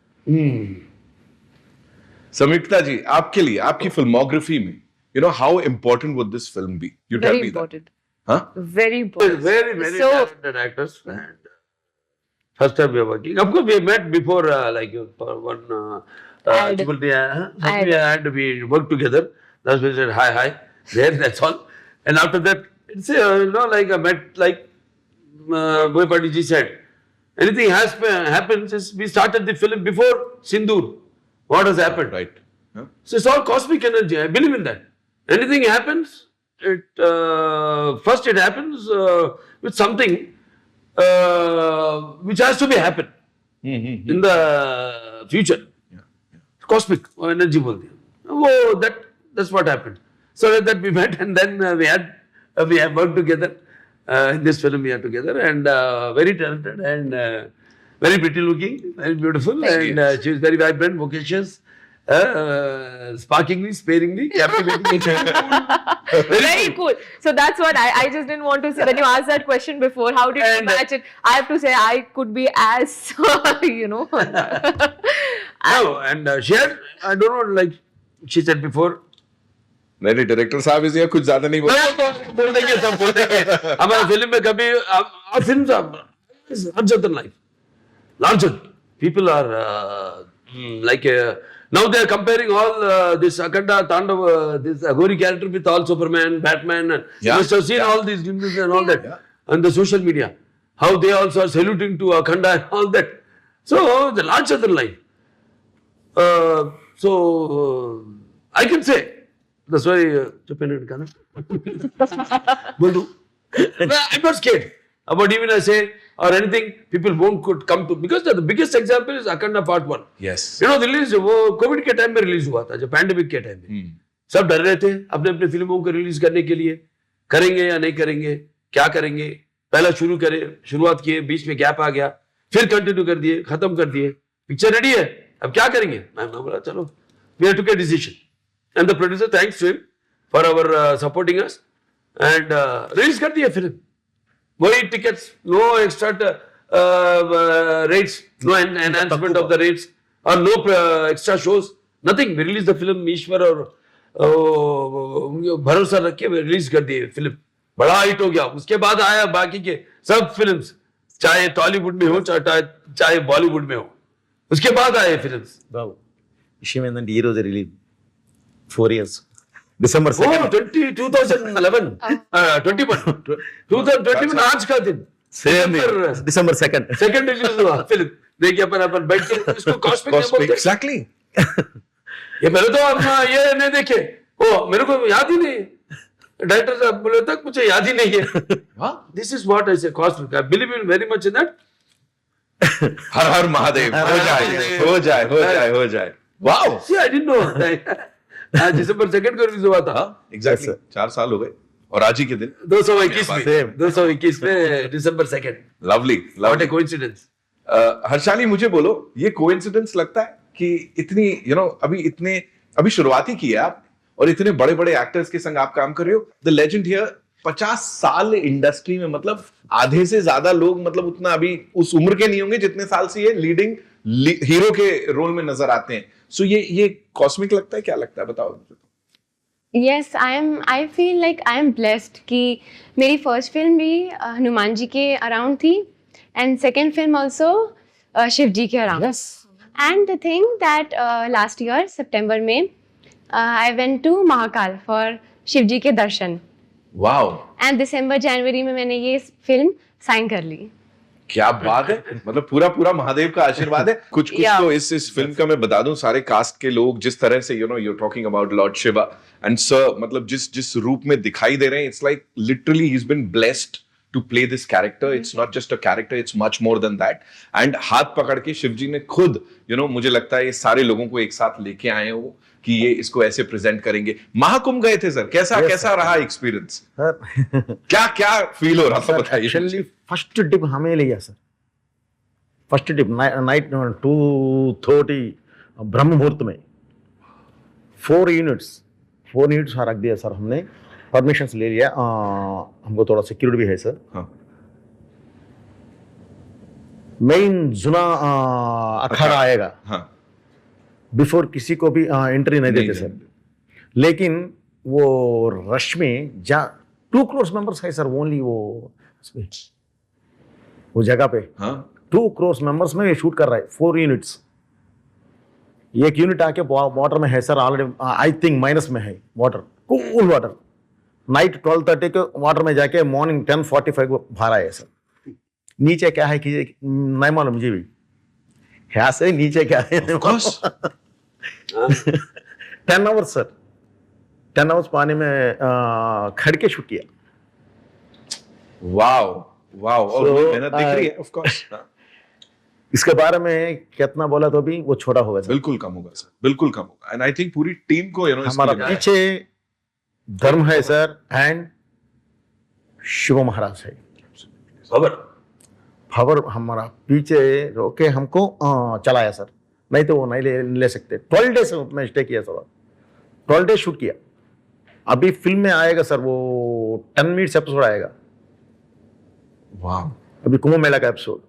संयुक्ता जी, आपके लिए आपकी फिल्मोग्राफी में, you know, how important would this film be? You tell Very me that. important. Huh? Very important. Very So, talented actors. And first time we are working. Of course, we met before, like for one Ad. ad. We worked together. That's why we said hi. There, that's all. And after that, it's like I met, like Boypati ji said, anything happens. We started the film before Sindoor. What has happened? Right. Yeah. So it's all cosmic energy. I believe in that. Anything happens, first it happens with something which has to be happen in the future. Cosmic energy बोलते हैं. Oh, that's what happened. So that we met, and then we have worked together in this film. We are together, and very talented and very pretty looking, very beautiful, and she is very vibrant, vocacious. Sparkingly, sparingly, captivating. very cool. So that's what I just didn't want to say. When you asked that question before, how did you match it? I have to say I could be as, No, and she had, I don't know, like she said before. नहीं, director साहब इसे कुछ ज्यादा नहीं बोल देंगे, सब बोल देंगे। हमारे फिल्म में कभी our films are larger than life. Larger. People are like now they are comparing all this Akhanda Tandav, this Aghori character with all Superman, Batman, and you must have seen all these films and all that on the social media. How they also are saluting to Akhanda and all that. So the larger than life. So I can say that's why I'm not scared about even I say or anything. People won't could come to, because the biggest example is Akhanda Part 1. Yes. You know, release वो Covid के time में release हुआ था, जब pandemic के time में सब डर रहे थे अपने अपने फिल्मों को रिलीज करने के लिए, करेंगे या नहीं करेंगे, क्या करेंगे। पहला शुरुआत किए, बीच में गैप आ गया, फिर कंटिन्यू कर दिए, खत्म कर दिए, पिक्चर रेडी है, अब क्या करेंगे। मैं बोला चलो, we have to take decision, and the producer thanks to him for our supporting us, and release कर दिए फिल्म। वही tickets, no extra rates, no enhancement of the rates, or no extra shows, nothing. We released the film, ईश्वर और भरोसा रख के release कर दिए फिल्म, बड़ा हिट हो गया। उसके बाद आया बाकी के सब फिल्म्स, चाहे टॉलीवुड में हो चाहे बॉलीवुड में हो, उसके बाद आए films. Wow. Ishim and Heroes released 4 years. December 2nd. 2011, 2021 आज का दिन, Same year. December 2nd. Second release हुआ फिल्म। देखिए अपन बैठ के इसको कॉस्मिक नहीं बोलते। Exactly. ये पहले तो हम ये नहीं देखे, ओ मेरे को याद ही नहीं, डायरेक्टर साहब बोले तक मुझे याद ही नहीं है। This is what I say cosmic. I believe in very much in that. हर हर महादेव, हो जाए हो जाए हो जाए हो जाए। Wow, See, I didn't know. हाँ, दिसंबर 2 को रिलीज हुआ था। एग्जैक्टली 4 साल हो गए और आज ही के दिन 221 में 221 में दिसंबर 2। Lovely What a coincidence. Harshali, मुझे बोलो, ये कोइंसिडेंस लगता है कि इतनी अभी शुरुआत ही की है आप और इतने बड़े बड़े एक्टर्स के संग आप काम कर रहे हो। द लेजेंड हियर 50 साल इंडस्ट्री में, मतलब आधे से ज्यादा लोग मतलब उतना अभी उस उम्र के नहीं होंगे जितने साल से ये लीडिंग हीरो के रोल में नजर आते हैं। सो ये कॉस्मिक लगता है, क्या लगता है, बताओ मुझे। Yes, I feel like I am blessed कि मेरी फर्स्ट फिल्म भी हनुमान जी के अराउंड थी and second film also Shiv ji के around. And the thing that last year सितंबर में I went to Mahakal for Shiv ji के दर्शन वाओ, एंड दिसंबर जनवरी में मैंने ये फिल्म साइन कर ली। क्या बात है, मतलब पूरा पूरा महादेव का आशीर्वाद है। कुछ Yeah. तो इस फिल्म का मैं बता दूं, सारे कास्ट के लोग जिस तरह से you're talking about Lord Shiva and Sir, मतलब जिस रूप में दिखाई दे रहे हैं, it's like literally he's been blessed to play this character. It's not just a character, it's much more than that. And हाथ पकड़ के शिव जी ने खुद मुझे लगता है ये सारे लोगों को एक साथ लेके आए हो कि ये इसको ऐसे प्रेजेंट करेंगे। महाकुंभ गए थे सर, कैसा रहा एक्सपीरियंस? सर क्या फील हो रहा था, बताइए। एक्चुअली फर्स्ट डिप हमें लिया सर, फर्स्ट डिप नाइट 2:30 ब्रह्म मुहूर्त में 4 यूनिट्स रख दिया सर हमने, परमिशन ले लिया। हमको थोड़ा सिक्योरिटी भी है सर। हाँ। मेन जुना अखाड़ा आएगा, हाँ, बिफोर किसी को भी एंट्री नहीं देते सर। लेकिन वो रश में 2 करोड़ मेंबर्स है सर, ओनली वो जगह पे। हाँ, 2 करोड़ मेंबर्स में ये शूट कर रहा है। 4 यूनिट्स, एक यूनिट आके वाटर में है sir already, I think minus में है वाटर, कूल वाटर। नाइट 12:30 के वाटर में जाके मॉर्निंग 10:45 को बाहर आए सर। नीचे क्या है कि नहीं मालूम मुझे भी, यहाँ से नीचे क्या है। 10 आवर्स सर, 10 आवर्स पानी में खड़ के शूट किया। वाओ और So, मेहनत दिख रही है, ऑफ कोर्स। इसके बारे में कितना बोला तो भी वो छोटा होगा सर, बिल्कुल कम होगा सर, बिल्कुल कम होगा। एंड आई थिंक पूरी टीम को हमारा पीछे धर्म है सर एंड शिव महाराज है। खबर हमारा पीछे रोके हमको चलाया सर, नहीं तो वो नहीं ले सकते। 12 डेज में स्टे किया सर, 12 डेज शूट किया। अभी फिल्म में आएगा सर वो 10 मिनट्स एपिसोड आएगा। वाह, अभी कुंभ मेला का एपिसोड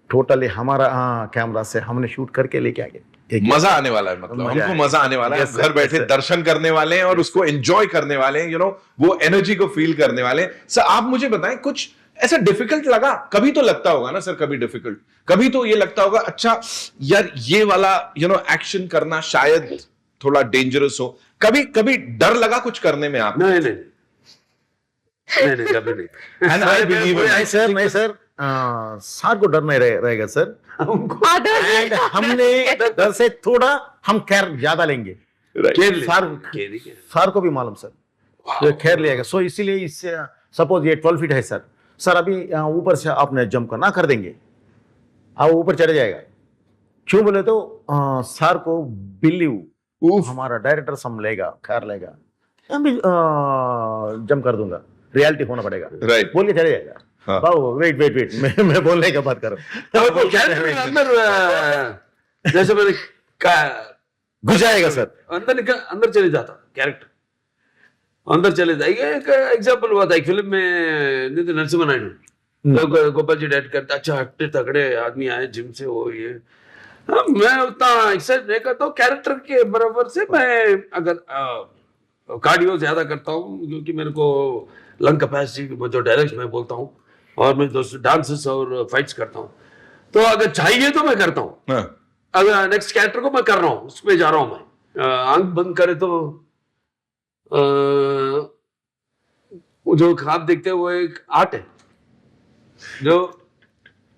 टोटली हमारा कैमरा से हमने शूट करके लेके आ गए। मजा आने वाला है, मतलब हमको मजा आने वाला है। Yes, sir, घर बैठे yes, sir. दर्शन करने वाले हैं और उसको एंजॉय करने वाले हैं, वो एनर्जी को फील करने वाले हैं। सर आप मुझे बताएं, कुछ ऐसा डिफिकल्ट लगा? कभी तो लगता होगा ना सर, कभी डिफिकल्ट, कभी तो ये लगता होगा अच्छा यार ये वाला एक्शन करना शायद थोड़ा डेंजरस हो। कभी डर लगा कुछ करने में आप? नहीं कभी नहीं। एंड आई बिलीव नहीं सर, सार को डर नहीं रहेगा सर। And हमने डर से थोड़ा हम खैर ज्यादा लेंगे। सार को भी मालूम सर, तो खैर लिएगा। सो इसीलिए इससे सपोज ये 12 फीट है सर अभी ऊपर से आपने जंप करना कर देंगे, आप ऊपर चढ़ जाएगा। क्यों बोले तो सार को बिलीव हमारा डायरेक्टर संभलेगा, खैर लेगा, मैं भी जंप कर दूंगा, रियलिटी होना पड़ेगा। Right. बोल के चले जाएगा। हाँ। वेट मैं बोलने का बात करो। अंदर जैसे मैंने घुस जाएगा सर, अंदर चले जाता कैरेक्टर, अंदर चले जाएगा। एक एग्जांपल हुआ था एक फिल्म में, नितिन नरसिम्हा नायडू, गोपाल जी डायरेक्ट करता, अच्छा हट्टे तगड़े आदमी आए जिम से, वो ये। मैं उतना एक्सरसाइज नहीं करता हूँ कैरेक्टर के बराबर से। मैं अगर कार्डियो ज्यादा करता हूँ क्योंकि मेरे को लंग कैपेसिटी, जो डायरेक्ट मैं बोलता हूँ, और मैं डांसेस और फाइट्स करता हूँ। तो अगर चाहिए तो मैं करता हूँ। अगर नेक्स्ट कैरेक्टर को मैं कर रहा हूँ, उसमें जा रहा हूँ मैं, आंख बंद करे तो जो ख्वाब देखते हैं वो एक आर्ट है जो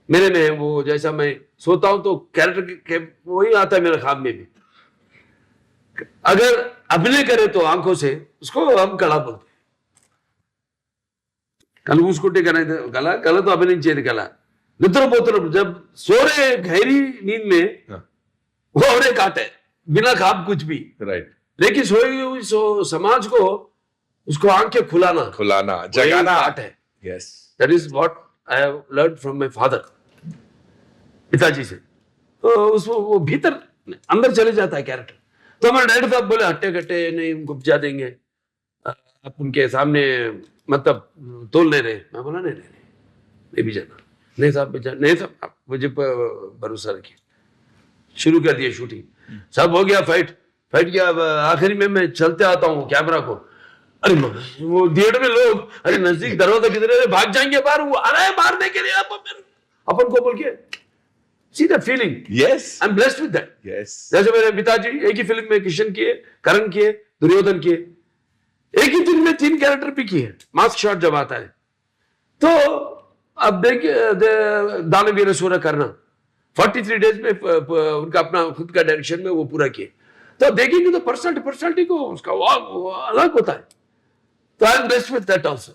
मेरे में है। वो जैसा मैं सोता हूं तो कैरेक्टर के वही आता है मेरे ख्वाब में भी। अगर अभिनय करे तो आंखों से, उसको हम कला बोलते हैं। कल उसको गला तो अभिनय चाहिए कला। निद्रपोत्र जब सो रहे गहरी नींद में हाँ। वो और एक आर्ट है, बिना खाब कुछ भी, राइट, लेकिन सोई हुई समाज को उसको आंखें खुलाना जगाना आर्ट है. Yes. That is what I have learned from my father, पिताजी से. तो उसको वो भीतर अंदर चले जाता है कैरेक्टर. तो हमारे डैडी साहब बोले हट्टे कट्टे नहीं उनको उपजा देंगे, आप उनके सामने मतलब तोल नहीं रहे. मैं बोला नहीं भी जाना. नहीं साहब नहीं साहब आप मुझे भरोसा रखिए. शुरू कर दिया शूटिंग, सब हो गया. फाइट किया. आखिरी में मैं चलते आता हूँ कैमरा को, अरे वो थिएटर में लोग अरे नजदीक दरवाजा किधर है, भाग जाएंगे बाहर, वो आ रहा है मारने के लिए. अपन को बोल के see that feeling. Yes. I am blessed with that. Yes. जैसे मेरे पिताजी एक ही फिल्म में किशन किए, करण किए, दुर्योधन किए, एक ही दिन में 3 कैरेक्टर भी किए. मास्क शॉट जब आता है तो अब देखिए दानवीर सूर्य करना 43 डेज में उनका अपना खुद का डायरेक्शन में वो पूरा किए. तो देखेंगे तो पर्सनालिटी को उसका वो अलग होता है. तो आई am blessed with that also.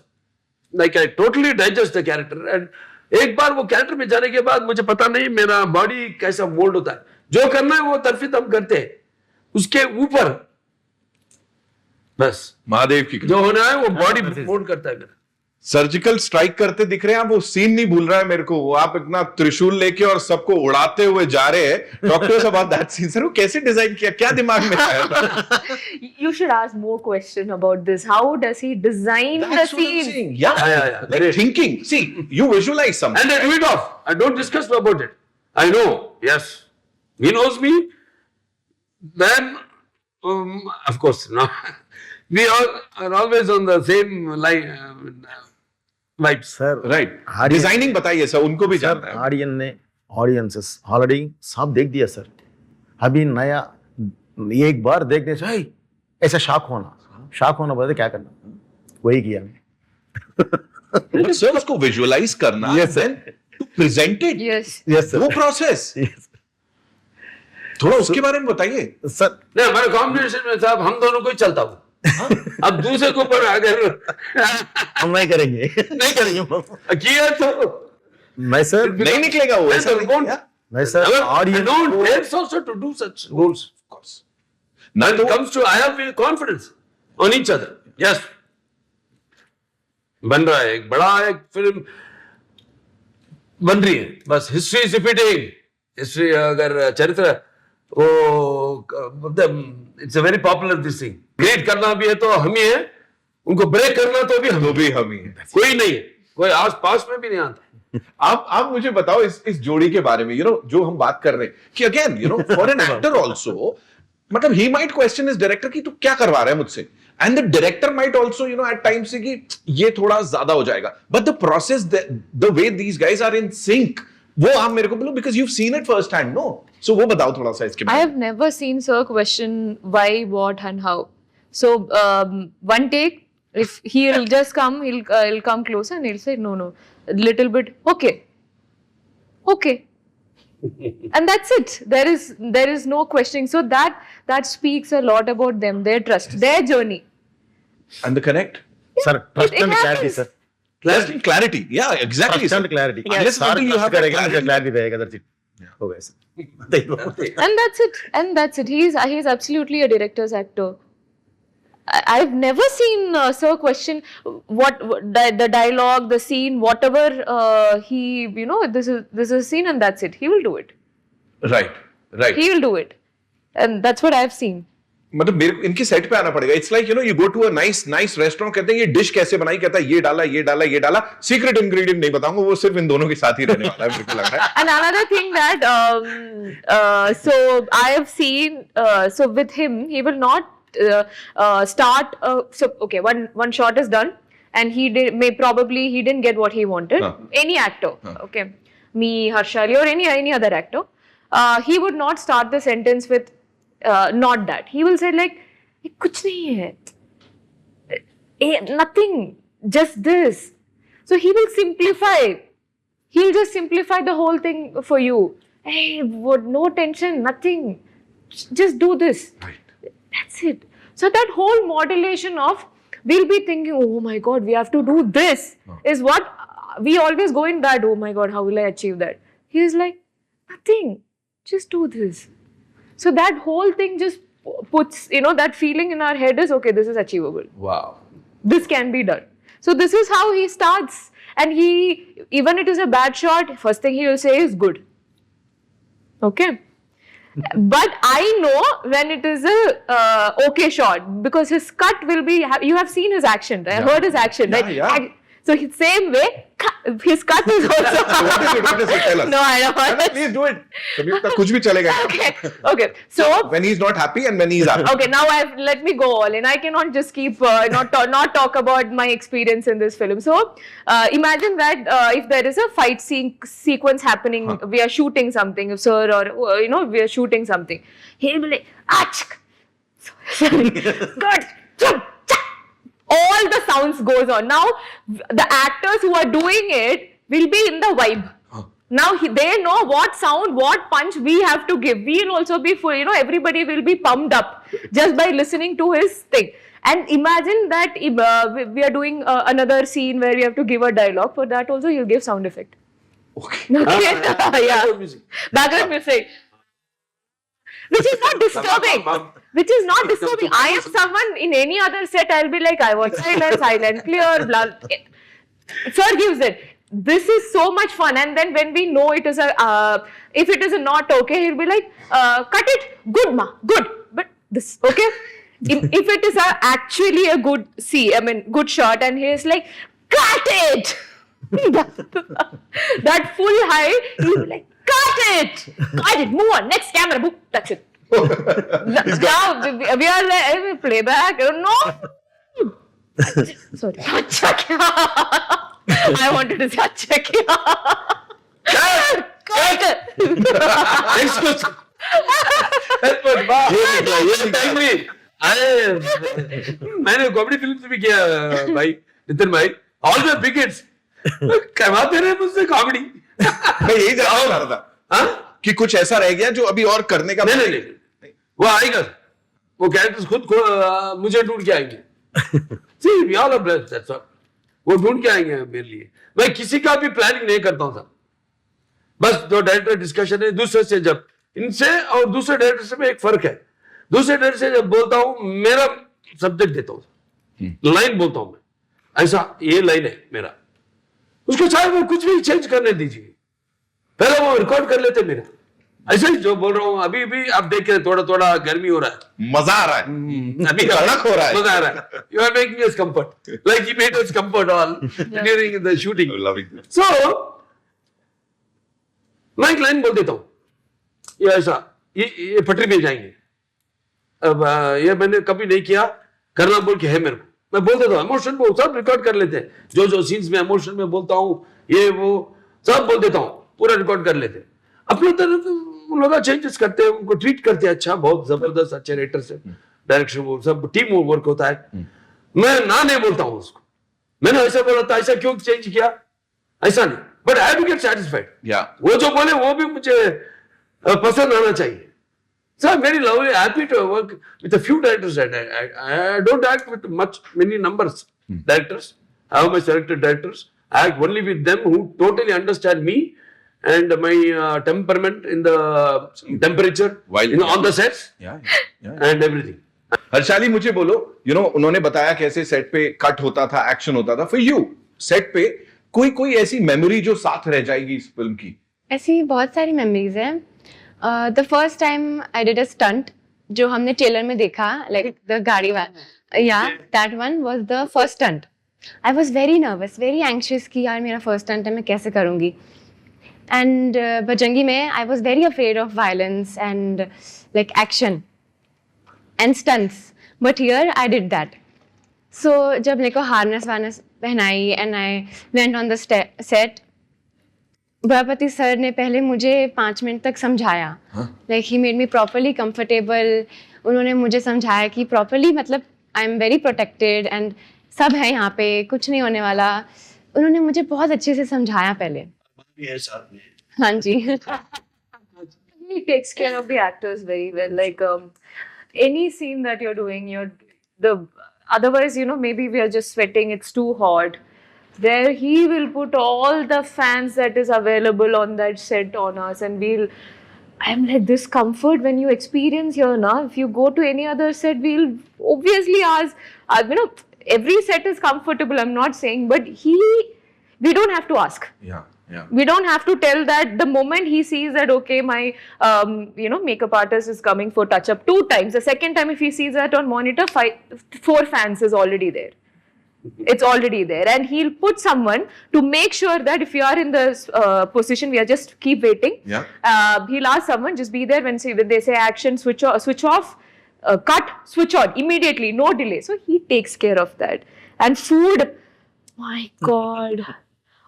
Like I totally digest the character. And एक बार वो कैरेक्टर में जाने के बाद मुझे पता नहीं मेरा बॉडी कैसा मोल्ड होता है. जो करना है वो तरफित हम करते हैं, उसके ऊपर बस महादेव की जो होना है वो बॉडी मोल्ड करता है मेरा. सर्जिकल स्ट्राइक करते दिख रहे हैं आप. वो सीन नहीं भूल रहा है मेरे को. वो आप इतना त्रिशूल लेके और सबको उड़ाते हुए जा रहे हैं. Talk to us about that scene. Sir वो कैसे डिजाइन किया, क्या दिमाग में आया था? You should ask more question about this. How does he design the That's what I'm scene? saying. Yeah. Yeah. Like thinking. See, you visualize something. And I do it off. I don't discuss about it. I know. Yes. He knows me. Then, of course, no. We all are always on the same line. Vibes. Sir Right. Audience- designing बताइए sir, उनको भी जानना है. Audiences already सब देख दिया sir. अभी नया एक बार देखने से "हे, ऐसा शॉक होना बोले क्या करना, वही किया मैंने. सर उसको विजुअलाइज करना, Yes, sir. then to present it. Yes. Yes वो प्रोसेस थोड़ा उसके बारे में बताइए. सर. नहीं हमारे कॉम्बिनेशन में साहब हम दोनों को ही चलता हूँ. अब दूसरे के ऊपर अगर हम नहीं करेंगे किया तो मैं सर नहीं निकलेगा वो. ऐसा नहीं won't. किया. मैं sir I audience don't dare also to do such roles. Of course. ना When तो it comes to I have confidence on each other. Yes. बन रहा है एक बड़ा एक फिल्म बन रही है. बस हिस्ट्री इज रिपीटिंग. हिस्ट्री अगर चरित्र वो it's a very popular this thing. Read करना भी है तो हम ही है, उनको ब्रेक करना तो भी हम ही है. कोई नहीं है, कोई आस पास में भी नहीं आता. आप मुझे बताओ इस जोड़ी के बारे में. जो हम बात कर रहे हैं कि again for an actor also, मतलब he might question is director की तू क्या करवा रहा है मुझसे, and the director might also at times say कि ये थोड़ा ज्यादा हो जाएगा. But the process, the way these guys are in sync, वो आप मेरे को बोलो because you seen it first hand. No, so वो बताओ थोड़ा सा इसके I बारे have never seen Sir question why, what, and how. So one take, if he'll just come, he'll come closer and he'll say no, a little bit, okay, and that's it. There is no questioning. So that speaks a lot about them, their trust, their journey. में. And the connect. Sir trust it and clarity happens. Sir. Trust and clarity. Yeah, exactly. Trust and sir. Clarity. Unless until you have that clarity. Clarity रहेगा that's it. हो गया sir. And that's it. He's absolutely a director's actor. I've never seen Sir question what the dialogue, the scene, whatever he this is a scene and that's it. He will do it. Right. He will do it, and that's what I've seen. मतलब मेरे को इनके set पे आना पड़ेगा. It's like you go to a nice restaurant, कहते हैं ये डिश कैसे बनाई, कहता है ये डाला. सीक्रेट इंग्रेडिएंट नहीं बताऊंगा, वो सिर्फ इन दोनों के साथ ही रहने वाला है, मेरे को लग रहा है. And another thing that so I have seen so with him he will not start so okay, one shot is done and he didn't get what he wanted. Any actor, okay, me, Harshali, or any other actor, he would not start the sentence with not that. He will say like kuch nahi hai, nothing, just this. So he will simplify. He'll just simplify the whole thing for you. Hey, what? No tension, nothing. Just do this. Right. That's it. So that whole modulation of we'll be thinking, oh my God, we have to do this, is what we always go in that, oh my God, how will I achieve that? He is like, nothing, just do this. So that whole thing just puts, that feeling in our head is, okay, this is achievable. Wow. This can be done. So this is how he starts. And even it is a bad shot, first thing he will say is good. Okay. But I know when it is a okay shot, because his cut will be, you have seen his action, right? I heard his action, right? Yeah. So same way, his cut is also. What is it? Tell us. No, I don't. Please do it. Samyukta, कुछ भी चलेगा. Okay. So When he's not happy and when he's happy. okay, now let me go all in. I cannot just keep not talk about my experience in this film. So imagine that if there is a fight sequence happening, we are shooting something, sir, or we are shooting something. He'll be like, achk. Sorry. Good. All the sounds goes on. Now the actors who are doing it will be in the vibe. Now they know what sound, what punch we have to give. We will also be full, everybody will be pumped up just by listening to his thing. And imagine that we are doing another scene where we have to give a dialogue. For that also he'll give sound effect. Okay. Yeah. Background music. Which is not disturbing. I am someone in any other set, I'll be like, I want silent, clear, blah. Sir gives it. This is so much fun. And then when we know it is if it is not okay, he'll be like, cut it, good ma, good. But this, okay? If it is actually a good good shot, and he is like, cut it! that full high, he'll be like, cut it, move on, next camera, book, that's it. Now we are like, playback, no. Sorry. I wanted to say, check it. Next question. मैंने comedy film भी किया भाई नितिन भाई all the begets करवाते रहे मुझसे comedy मैं यही जानना चाह रहा था कि कुछ ऐसा रह गया जो अभी और करने का नहीं वो आएगा वो कैरेक्टर्स खुद मुझे ढूंढ के आएंगे See, we all are blessed, that's all. वो ढूंढ के आएंगे मेरे लिए मैं किसी का भी प्लानिंग नहीं करता हूँ साहब बस जो डायरेक्टर डिस्कशन है दूसरे से जब इनसे और दूसरे डायरेक्टर से में एक फर्क है दूसरे डायरेक्टर से जब बोलता हूँ मेरा सब्जेक्ट देता हूँ लाइन बोलता हूँ मैं ऐसा ये लाइन है मेरा उसको चाहे वो कुछ भी चेंज करने दीजिए पहले वो रिकॉर्ड कर लेते मेरा ऐसे ही जो बोल रहा हूँ अभी भी आप देख रहे थोड़ा थोड़ा गर्मी हो रहा है मजा आ रहा है अभी कड़क हो रहा है मजा आ रहा है you are making us comfort like you made us comfort all during the shooting so मैं एक लाइन बोल देता हूँ ये ऐसा ये पटरी पे जाएंगे अब ये मैंने कभी नहीं किया करना बोल के है मेरे को मैं बोल देता हूँ इमोशन को सब रिकॉर्ड कर लेते हैं जो सीन्स में इमोशन में बोलता हूँ ये वो सब बोल देता हूँ पूरा रिकॉर्ड कर लेते हैं अपने तरफ लोग चेंजेस करते हैं उनको ट्रीट करते हैं अच्छा बहुत जबरदस्त अच्छे राइटर से डायरेक्शन वो सब टीम वर्क होता है मैं ना नहीं बोलता हूँ उसको मैंने ऐसा बोला था ऐसा क्यों चेंज किया ऐसा नहीं but I have to get satisfied वो जो बोले वो भी मुझे पसंद आना चाहिए So I'm very lovely, happy to work with a few directors. I don't act with many numbers directors. I have my selected directors. I act only with them who totally understand me and my temperament in the temperature, on the sets and everything. Harshali मुझे बोलो, उन्होंने बताया कैसे set पे cut होता था, action होता था. For you, सेट पे कोई ऐसी मेमोरी जो साथ रह जाएगी इस फिल्म की? ऐसी बहुत सारी मेमोरीज हैं. The first time I did a stunt, जो हमने ट्रेलर में देखा, like the गाड़ी वाला, that one was the first stunt. I was very nervous, very anxious कि यार मेरा first stunt है मैं कैसे करूँगी. And बजरंगी में I was very afraid of violence and like action and stunts. But here I did that. So जब मेरे को harness पहनाई and I went on the set. Bhupathi sir ने पहले मुझे 5 मिनट तक समझाया like he made me properly comfortable उन्होंने मुझे समझाया कि प्रॉपर्ली मतलब I am very protected and सब है यहाँ पे कुछ नहीं होने वाला उन्होंने मुझे बहुत अच्छे से समझाया पहले हाँ जी He takes care of the actors very well. Like any scene that you're doing, otherwise maybe we are just sweating. It's too hot. where he will put all the fans that is available on that set on us, and I'm like, this comfort when you experience here now, if you go to any other set, we'll obviously ask, every set is comfortable, I'm not saying, but we don't have to ask. Yeah. We don't have to tell that the moment he sees that, okay, my, makeup artist is coming for touch-up 2 times. The second time, if he sees that on monitor, 4 fans is already there. It's already there. And he'll put someone to make sure that if you are in this position, we are just keep waiting. Yeah. He'll ask someone, just be there when they say action, switch off, cut, switch on, immediately, no delay. So he takes care of that. And food, my God.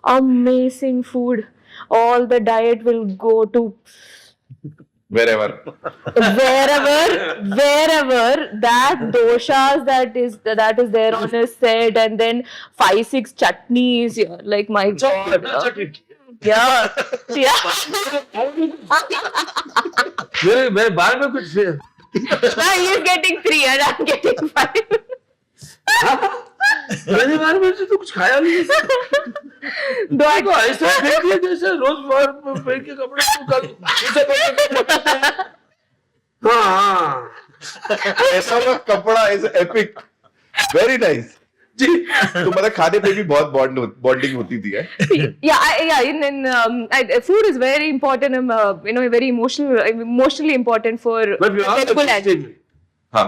Amazing food. All the diet will go to Wherever. wherever that doshas that is there on his set, and then 5-6 chutneys. Yeah, like my God. Yeah. मेरे बारे में कुछ Now he is getting 3 and I'm getting 5. मेरे बारे में से तो कुछ खाया नहीं तो ऐसा फेंक दिया जैसे रोज बाहर पहन के कपड़े को कल हाँ ऐसा वाला कपड़ा इज एपिक, वेरी नाइस जी। तो मतलब खाने पे भी बहुत बॉन्डिंग होती थी है? Food is very important, very emotionally important for people. हाँ,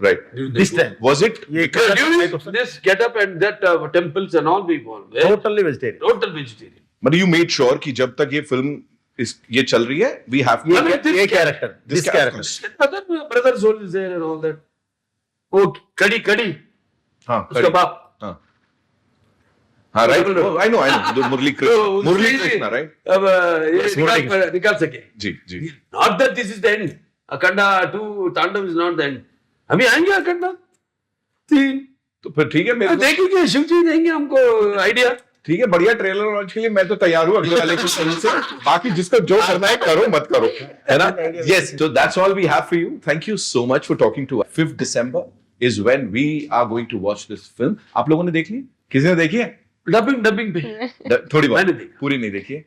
right. This time. Was it? this get up and that temples and all people Totally vegetarian. total vegetarian. But you made sure कि जब तक ये film ये चल रही है, we have to ये character. This character. other brother soul is there and all that. वो कड़ी हाँ, उसका बाप हाँ, right. Oh, I know. Murali Krishna, right? अब ये निकाल सके जी. not that this is the end. Akhanda 2 Tandav is not the end. अभी आएंगे अखंडा 3 तो फिर ठीक है, मेरे को देखेंगे शिव जी देंगे हमको आइडिया। ठीक है, बढ़िया ट्रेलर लॉन्च के लिए मैं तो तैयार हूँ अगले वाले के से। बाकी जिसको जो करना है करो, मत करो, है ना? Yes, so that's all we have for you. Thank you so much for talking to us. 5th December is when we are going to watch this film. आप लोगों ने देख ली? किसी ने देखी है? डबिंग पे थोड़ी मैंने बहुत, देखी। पूरी नहीं देखी है?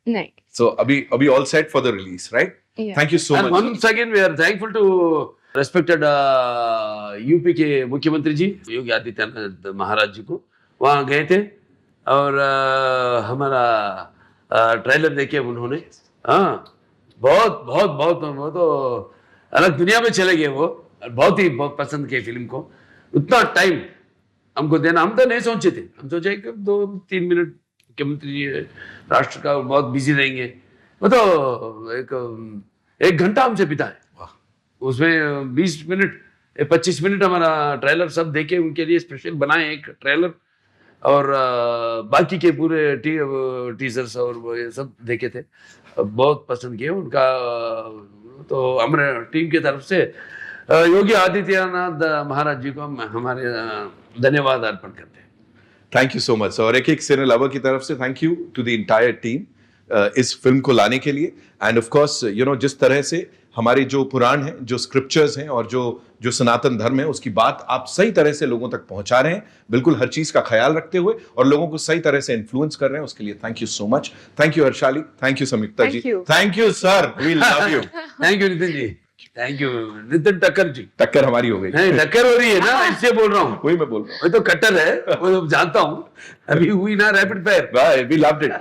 नहीं. So अभी all set for the release, right? Yeah. Thank you so And much. once again we are thankful to respected UP के मुख्यमंत्री जी योगी आदित्यनाथ महाराज जी को। वहाँ गए थे और हमारा ट्रेलर देखे उन्होंने। हाँ, बहुत वो तो अलग दुनिया में चले गए वो। बहुत पसंद किए फिल्म को। उतना टाइम हमको देना, हम तो नहीं सोचे थे। हम सोचे कि 2-3 मिनट मुख्यमंत्री जी राष्ट्र का बहुत बिजी रहेंगे। वो तो एक घंटा हमसे बिताए। उसमें 20 मिनट 25 मिनट हमारा ट्रेलर सब देखे, उनके लिए स्पेशल बनाए एक ट्रेलर, और बाकी के पूरे टीजर्स और वो ये सब देखे थे। बहुत पसंद किए उनका। तो हमारे टीम की तरफ से योगी आदित्यनाथ महाराज जी को हम हमारे धन्यवाद अर्पण करते हैं। Thank you so much. और एक सिने लवर की तरफ से thank you to the entire team इस फिल्म को लाने के लिए। एंड ऑफ कोर्स जिस तरह से हमारे जो पुराण हैं, जो स्क्रिप्चर्स हैं और जो सनातन धर्म है, उसकी बात आप सही तरह से लोगों तक पहुंचा रहे हैं, बिल्कुल हर चीज का ख्याल रखते हुए, और लोगों को सही तरह से इन्फ्लुएंस कर रहे हैं। उसके लिए thank you so much. Thank you Harshali, thank you Sanyukta ji, thank you sir, we love you. Thank you Nitin ji, thank you Nitin Thakkar ji. टक्कर हमारी हो गई, नहीं टक्कर हो रही है ना, इससे बोल रहा हूँ। वही मैं बोल रहा हूँ। वो तो कट्टर है, वो तो जानता हूँ। अभी हुई ना rapid fire, we loved it.